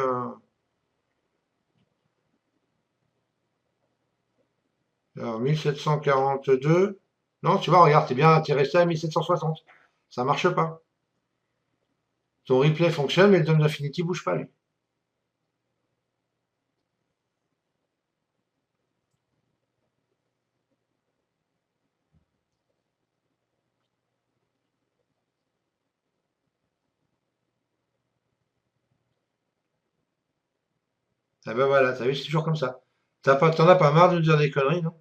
Speaker 1: Alors, 1742. Non, tu vois, regarde, t'es resté à 1760. Ça marche pas. Ton replay fonctionne, mais le Dome d'Infinity bouge pas, lui. Ah ben voilà, t'as vu, c'est toujours comme ça. T'en as pas marre de nous dire des conneries, non?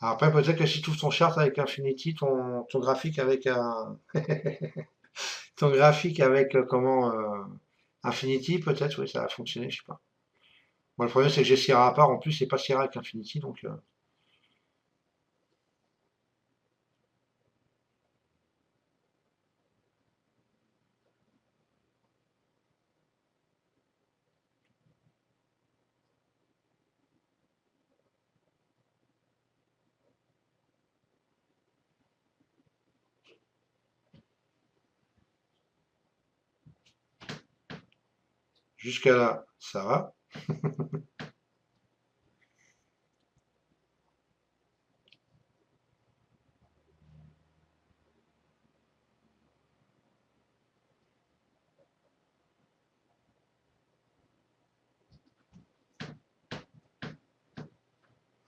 Speaker 1: Alors après, peut-être que si tu ouvres ton chart avec Infinity, ton graphique avec un, ton graphique avec comment Infinity, peut-être, oui, ça va fonctionner, je sais pas. Moi, le problème, c'est que j'ai Sierra à part. En plus, c'est pas Sierra avec Infinity, donc. Jusqu'à là, ça va.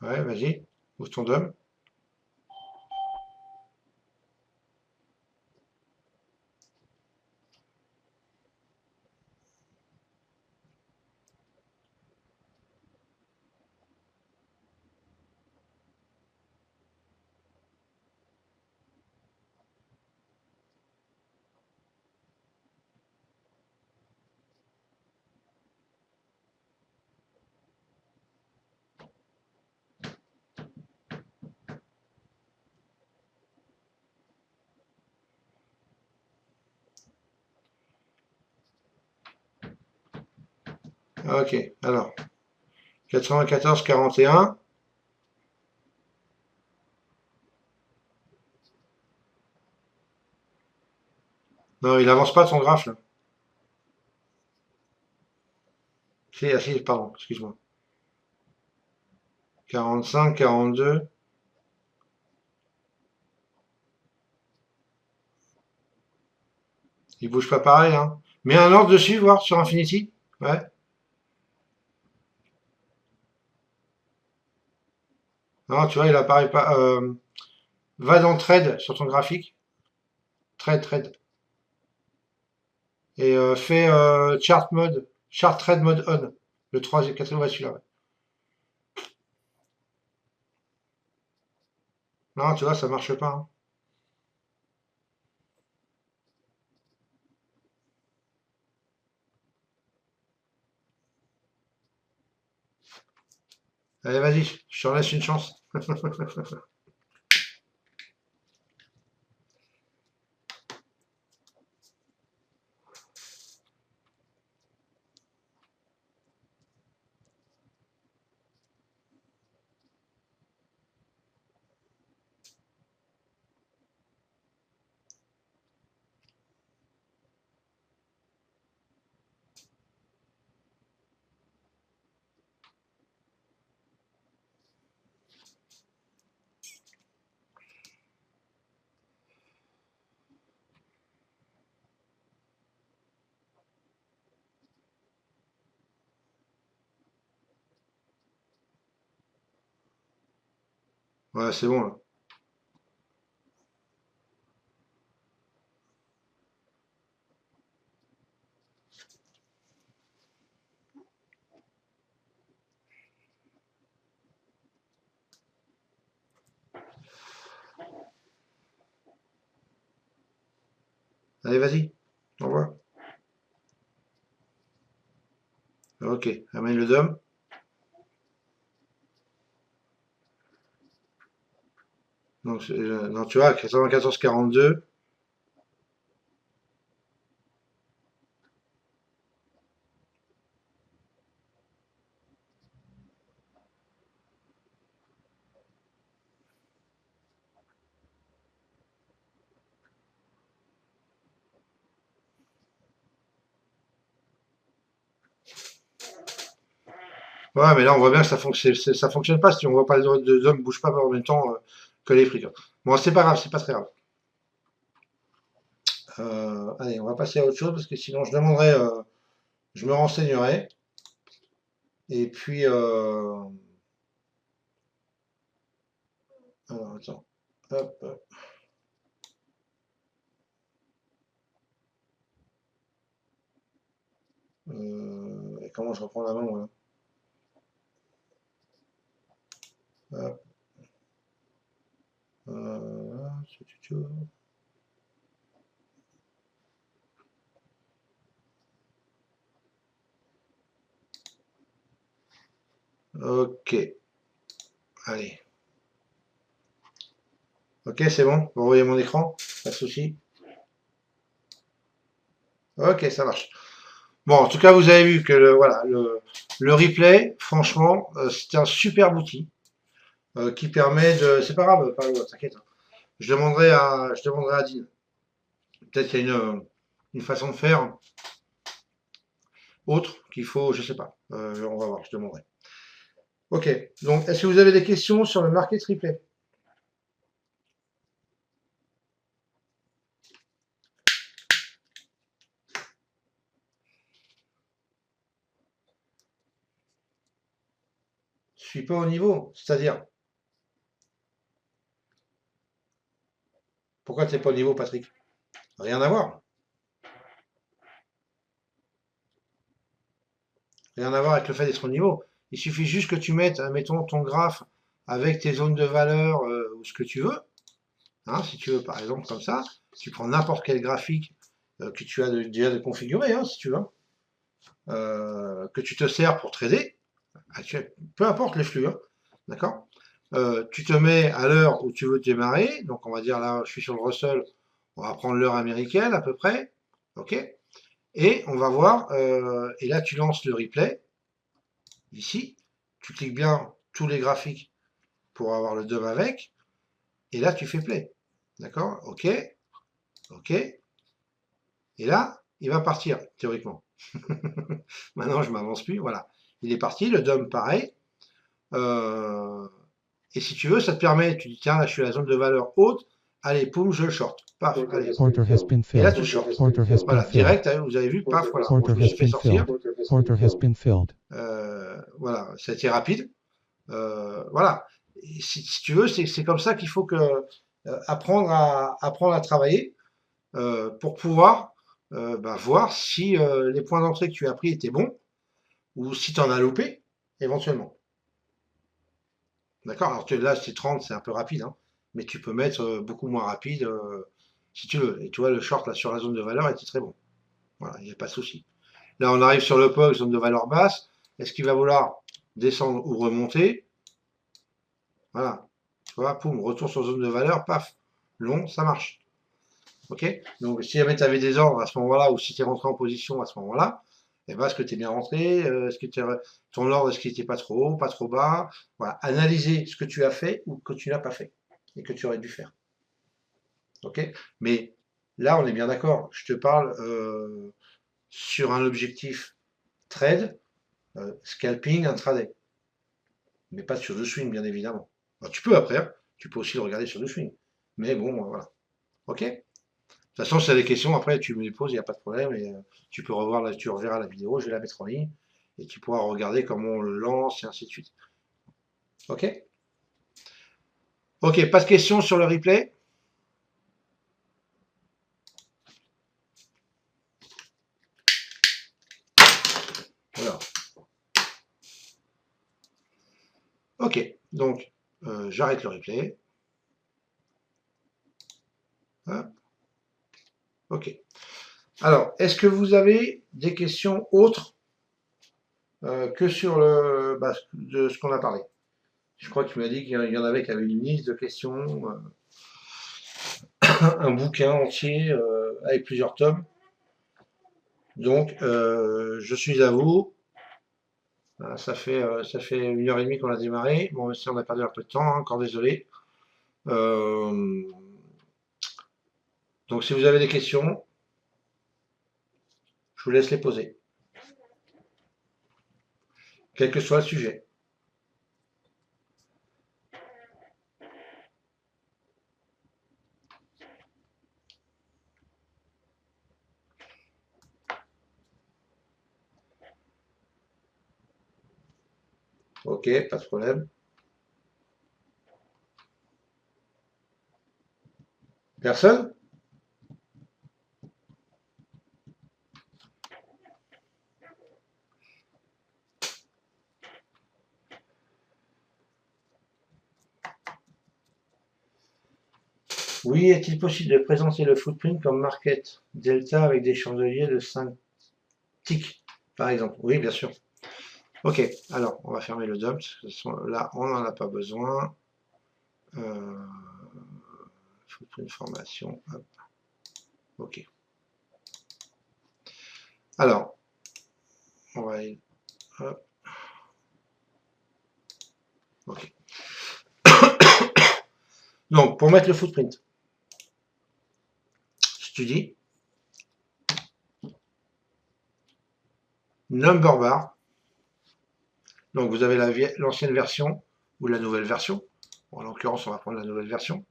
Speaker 1: Ouais, vas-y, ouvre ton DOM. Ok, alors, 94-41. Non, il avance pas ton graphe, là. Si, ah, si, pardon, excuse-moi. 45, 42. Il bouge pas pareil, hein. Mets un ordre dessus, voir, sur Infinity. Ouais. Non, tu vois, il apparaît pas. Va dans Trade sur ton graphique. Trade, Trade. Et fais Chart Mode. Chart Trade Mode On. Le troisième, quatrième, ouais, celui-là. Ouais. Non, tu vois, ça marche pas, hein. Allez, vas-y, je t'en laisse une chance. Ouais, c'est bon, là. Allez, vas-y. Au revoir. Ok, amène le DOM. Donc, non, tu vois, 94-42. Ouais, mais là, on voit bien que ça fonctionne pas si on voit pas de DOM bouge pas en même temps que les prix, quoi. Bon, c'est pas grave, c'est pas très grave. Allez, on va passer à autre chose parce que sinon je demanderai, je me renseignerai. Et puis, alors attends, hop, et comment je reprends la main, moi, là. Hop. Ok. Allez. Ok, c'est bon. Vous voyez mon écran? Pas de souci. Ok, ça marche. Bon, en tout cas, vous avez vu que voilà, le replay, franchement, c'est un superbe outil qui permet de. C'est pas grave, t'inquiète, hein. Je demanderai à Dean. Peut-être qu'il y a une façon de faire autre qu'il faut, je sais pas. On va voir, je demanderai. Ok, donc est-ce que vous avez des questions sur le market replay? Je suis pas au niveau, c'est-à-dire, pourquoi tu n'es pas au niveau, Patrick? Rien à voir. Rien à voir avec le fait d'être au niveau. Il suffit juste que tu mettes, mettons, ton graphe avec tes zones de valeur ou ce que tu veux. Hein, si tu veux, par exemple, comme ça, tu prends n'importe quel graphique que tu as déjà de configuré, hein, si tu veux, que tu te sers pour trader, peu importe les flux, hein, d'accord? Tu te mets à l'heure où tu veux démarrer, donc on va dire là, je suis sur le Russell, on va prendre l'heure américaine à peu près, ok? Et on va voir, et là tu lances le replay, ici, tu cliques bien tous les graphiques pour avoir le DOM avec, et là tu fais play, d'accord? Ok, ok, et là, il va partir, théoriquement. Maintenant, je m'avance plus, voilà. Il est parti, le DOM pareil, euh, et si tu veux, ça te permet, tu dis tiens, là je suis à la zone de valeur haute, allez, poum, je short, paf, allez.
Speaker 2: Pointer has been
Speaker 1: Et là
Speaker 2: filled.
Speaker 1: tu short.
Speaker 2: Pointer has been
Speaker 1: Voilà,
Speaker 2: filled.
Speaker 1: direct, vous avez vu, paf, voilà. Bon,
Speaker 2: Pointer
Speaker 1: je me
Speaker 2: has
Speaker 1: suis fait
Speaker 2: been
Speaker 1: sortir.
Speaker 2: filled. Pointer has been filled.
Speaker 1: Voilà, ça a été rapide. Voilà. Et si tu veux, c'est comme ça qu'il faut que apprendre à travailler pour pouvoir voir si les points d'entrée que tu as pris étaient bons ou si tu en as loupé, éventuellement. D'accord? Alors là, c'est 30, c'est un peu rapide, hein, mais tu peux mettre beaucoup moins rapide si tu veux. Et tu vois, le short là sur la zone de valeur était très bon. Voilà, il n'y a pas de souci. Là, on arrive sur le POG, zone de valeur basse. Est-ce qu'il va vouloir descendre ou remonter? Voilà. Tu vois, poum, retour sur zone de valeur, paf. Long, ça marche. Ok? Donc, si jamais tu avais des ordres à ce moment-là, ou si tu es rentré en position à ce moment-là, eh ben, est-ce que tu es bien rentré? Est-ce que ton ordre, est-ce qu'il n'était pas trop haut, pas trop bas? Voilà. Analyser ce que tu as fait ou que tu n'as pas fait et que tu aurais dû faire. Ok? Mais là, on est bien d'accord. Je te parle sur un objectif trade, scalping, intraday. Mais pas sur le swing, bien évidemment. Alors, tu peux après, hein. Tu peux aussi le regarder sur le swing. Mais bon, voilà. Ok? De toute façon, si tu as des questions, après, tu me les poses, il n'y a pas de problème. Et tu peux revoir, tu reverras la vidéo, je vais la mettre en ligne. Et tu pourras regarder comment on le lance, et ainsi de suite. Ok? Ok, pas de questions sur le replay? Voilà. Ok, donc j'arrête le replay. Hop. Ok. Alors, est-ce que vous avez des questions autres que sur de ce qu'on a parlé? Je crois que tu m'as dit qu'il y en avait qui avaient une liste de questions, un bouquin entier avec plusieurs tomes. Donc, je suis à vous. Ça fait 1h30 qu'on a démarré. Bon, si on a perdu un peu de temps, hein, encore désolé. Euh, donc, si vous avez des questions, je vous laisse les poser, quel que soit le sujet. Ok, pas de problème. Personne? Oui, est-il possible de présenter le footprint comme market delta avec des chandeliers de 5 ticks, par exemple? Oui, bien sûr. Ok, alors on va fermer le dump. Là, on n'en a pas besoin. Footprint formation. Hop. Ok. Alors, on va aller. Hop. Ok. Donc, pour mettre le footprint, si tu dis number bar, donc vous avez l'ancienne version ou la nouvelle version. Bon, en l'occurrence, on va prendre la nouvelle version.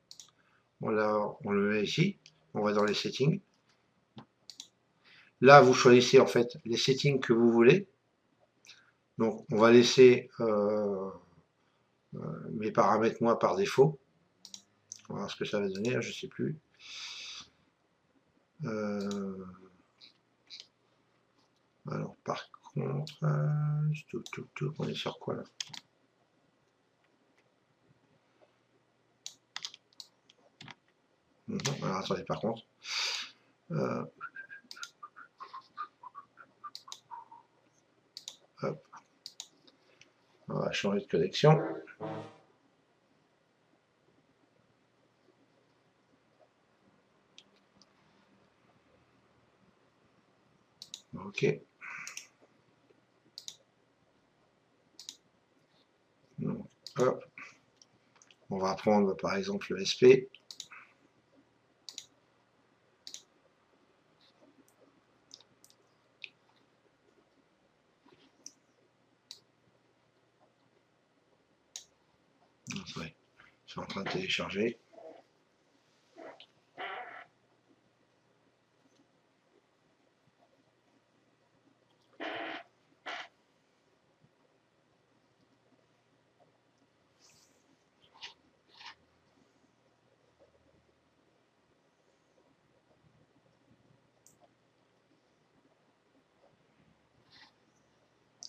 Speaker 1: On le met ici. On va dans les settings. Là, vous choisissez en fait les settings que vous voulez. Donc, on va laisser mes paramètres moi par défaut. On va voir ce que ça va donner, je ne sais plus. Alors, par contre, on est sur quoi là? Alors, attendez, par contre. Hop. On va changer de connexion. Ok. Donc, hop. On va prendre par exemple le SP. Je suis en train de télécharger.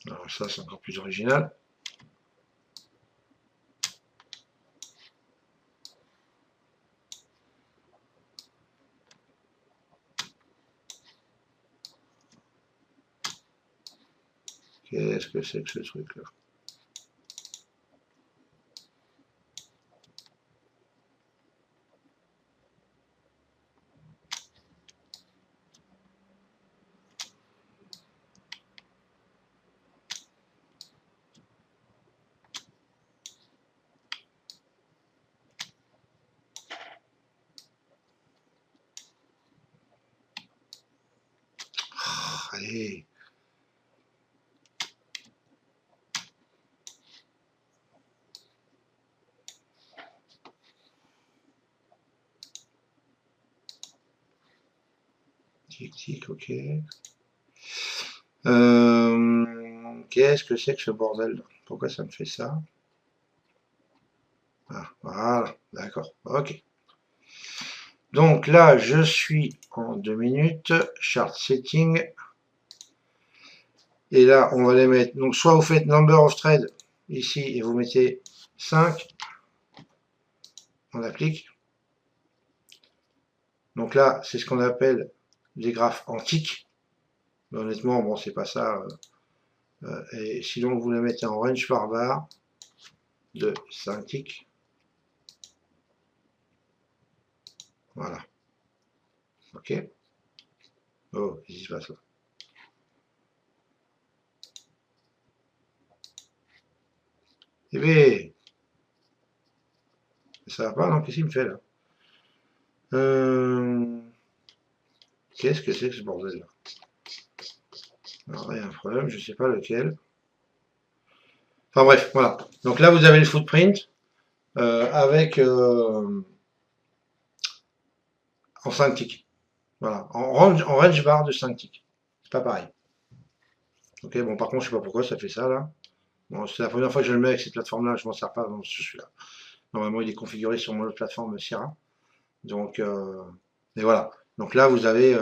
Speaker 1: Alors ça, c'est encore plus original. Qu'est-ce que c'est que ce truc-là? Oh, allez. Tic, tic, ok. Qu'est-ce que c'est que ce bordel? Pourquoi ça me fait ça? Ah, voilà, d'accord, ok. Donc là, je suis en 2 minutes, chart setting. Et là, on va les mettre. Donc, soit vous faites number of thread ici et vous mettez 5. On applique. Donc là, c'est ce qu'on appelle des graphes antiques. Mais honnêtement, bon, c'est pas ça. Et sinon, vous les mettez en range par bar de 5 ticks. Voilà. Ok. Oh, qu'est-ce qui se passe là? Eh bien, ça va pas, non? Qu'est-ce qu'il me fait là? Qu'est-ce que c'est que ce bordel là? Alors, il y a un problème, je sais pas lequel. Enfin bref, voilà. Donc là, vous avez le footprint avec en 5 ticks. Voilà, en range bar de 5 ticks. C'est pas pareil. Ok, bon, par contre, je sais pas pourquoi ça fait ça là. Bon, c'est la première fois que je le mets avec cette plateforme-là, je m'en sers pas dans celui-là. Normalement, il est configuré sur mon autre plateforme Sierra. Donc, et voilà. Donc là, vous avez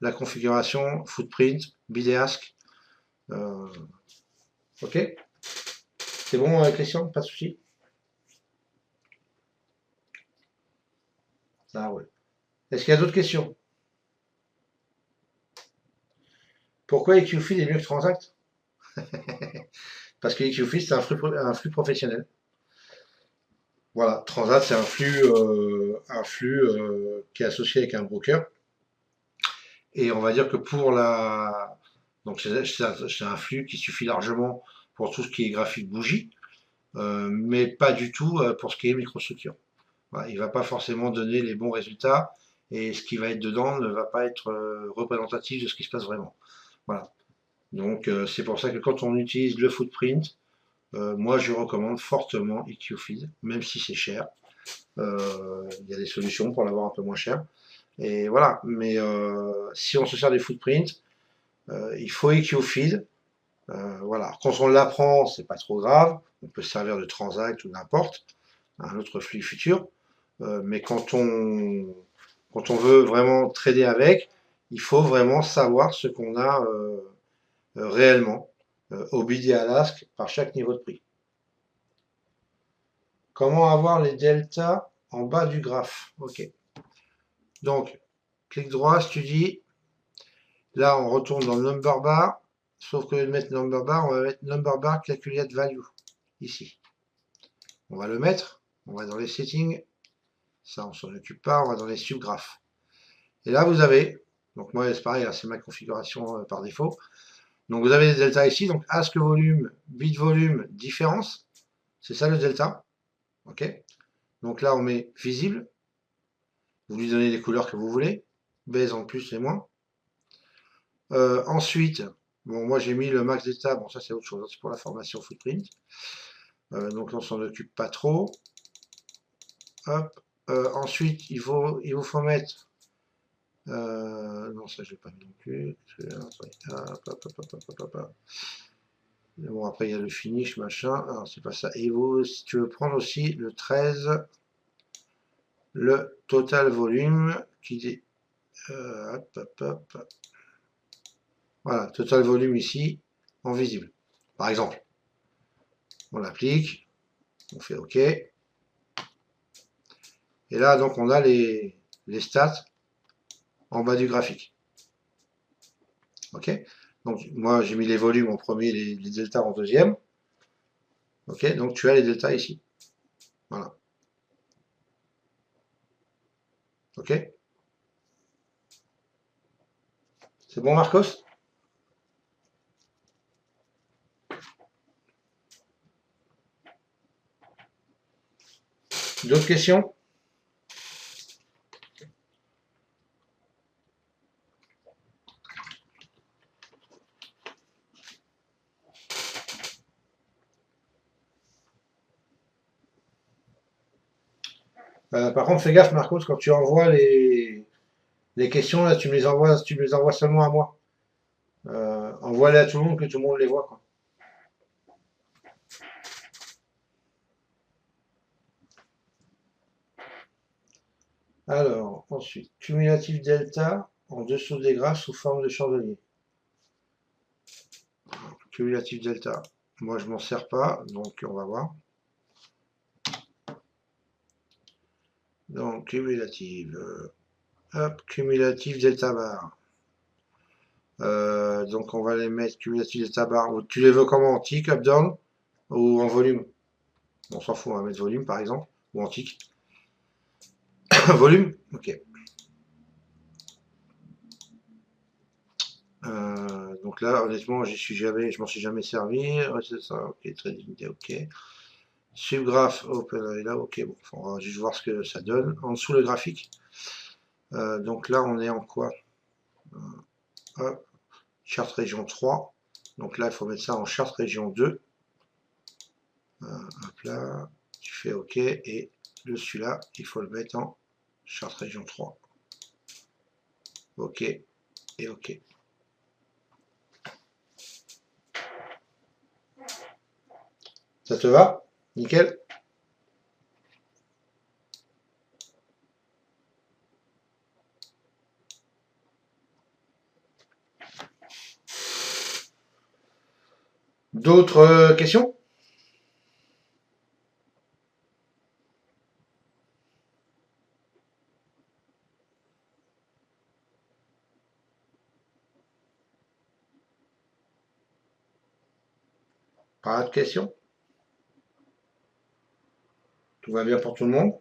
Speaker 1: la configuration, footprint, bideask. Ok, c'est bon, Christian, pas de souci. Ça roule. Est-ce qu'il y a d'autres questions? Pourquoi EQFeed est mieux que Transact? Parce que EQFeed, c'est un flux professionnel. Voilà, Transact, c'est un flux qui est associé avec un broker. Et on va dire que pour la... Donc c'est un flux qui suffit largement pour tout ce qui est graphique bougie, mais pas du tout pour ce qui est microstructure. Voilà, il ne va pas forcément donner les bons résultats et ce qui va être dedans ne va pas être représentatif de ce qui se passe vraiment. Voilà. Donc c'est pour ça que quand on utilise le footprint, moi je recommande fortement EQFeed, même si c'est cher. Il y a des solutions pour l'avoir un peu moins cher. Et voilà, mais si on se sert des footprints, il faut EQFeed. Voilà, quand on l'apprend, c'est pas trop grave. On peut se servir de Transact ou n'importe, un autre flux futur. Mais quand on veut vraiment trader avec, il faut vraiment savoir ce qu'on a réellement au bid et à l'ask par chaque niveau de prix. Comment avoir les deltas en bas du graphe? Ok. Donc, clic droit, studie. Là, on retourne dans le number bar. Sauf que de mettre number bar, on va mettre number bar calculate value. Ici. On va le mettre. On va dans les settings. Ça, on s'en occupe pas. On va dans les subgraphes. Et là, vous avez, donc moi, c'est pareil, c'est ma configuration par défaut. Donc, vous avez des deltas ici. Donc, ask volume, bid volume, différence. C'est ça le delta. OK. Donc là, on met visible. Vous lui donnez les couleurs que vous voulez. Baise en plus et moins. Ensuite, bon, moi j'ai mis le max delta. Bon, ça c'est autre chose. C'est pour la formation footprint. Donc on s'en occupe pas trop. Hop. Ensuite, il vous faut mettre. Non, ça je vais pas non plus. Bon, après il y a le finish, machin. Alors c'est pas ça. Et si tu veux prendre aussi le 13, le total volume qui dit. Voilà, total volume ici, en visible. Par exemple, on l'applique, on fait OK. Et là, donc, on a les stats en bas du graphique. OK. Donc, moi, j'ai mis les volumes en premier, les deltas en deuxième. OK. Donc, tu as les deltas ici. Voilà. OK. C'est bon, Marcos? D'autres questions? Par contre, fais gaffe, Marcos, quand tu envoies les questions, là, tu me les envoies seulement à moi. Envoie-les à tout le monde, que tout le monde les voit, quoi. Alors, ensuite, cumulatif delta en dessous des graphes sous forme de chandelier. Cumulatif delta, moi je m'en sers pas, donc on va voir. Donc cumulative, hop, cumulatif delta bar. Donc on va les mettre cumulatif delta bar. Tu les veux comment, en tick, up down ou en volume? On s'en fout, on va mettre volume par exemple, ou en tick. Volume, ok. Donc là, honnêtement, je m'en suis jamais servi. Ouais, c'est ça, ok, trading day, ok. Subgraph open là, ok, bon, on va juste voir ce que ça donne. En dessous le graphique. Donc là, on est en quoi? Hop, charte région 3. Donc là, il faut mettre ça en charte région 2. Hop là, tu fais OK. Et celui-là, il faut le mettre en charte région 3. OK et OK. Ça te va? Nickel. D'autres questions? Pas de questions? Tout va bien pour tout le monde?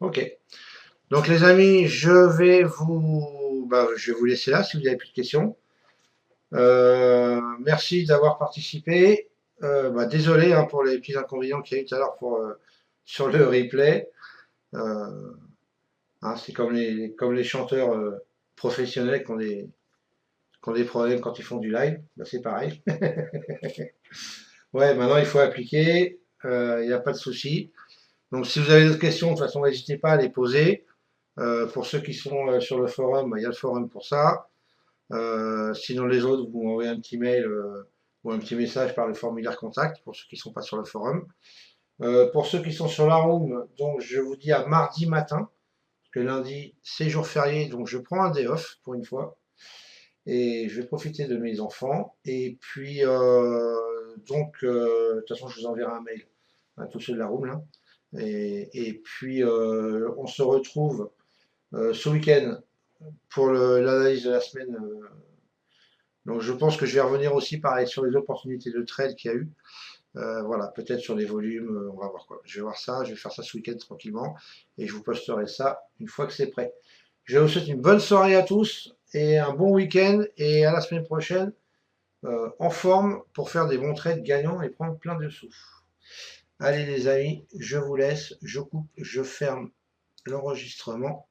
Speaker 1: Ok. Donc les amis, je vais vous laisser là si vous n'avez plus de questions. Merci d'avoir participé. Désolé hein, pour les petits inconvénients qu'il y a eu tout à l'heure sur le replay. Euh, hein, c'est comme les chanteurs professionnels qui ont des problèmes quand ils font du live. Bah, c'est pareil. Ouais, maintenant il faut appliquer. Il n'y a pas de souci. Donc si vous avez d'autres questions, de toute façon, n'hésitez pas à les poser. Pour ceux qui sont sur le forum, il y a le forum pour ça. Sinon les autres, vous m'envoyez un petit mail ou un petit message par le formulaire contact pour ceux qui ne sont pas sur le forum. Pour ceux qui sont sur la room, donc je vous dis à mardi matin, parce que lundi c'est jour férié, donc je prends un day off pour une fois et je vais profiter de mes enfants. Et puis de toute façon je vous enverrai un mail à tous ceux de la room là. Et puis on se retrouve ce week-end pour l'analyse de la semaine. Donc je pense que je vais revenir aussi pareil sur les opportunités de trade qu'il y a eu. Voilà, peut-être sur les volumes, on va voir quoi. Je vais voir ça, je vais faire ça ce week-end tranquillement et je vous posterai ça une fois que c'est prêt. Je vous souhaite une bonne soirée à tous et un bon week-end et à la semaine prochaine en forme pour faire des bons trades gagnants et prendre plein de sous. Allez les amis, je vous laisse, je coupe, je ferme l'enregistrement.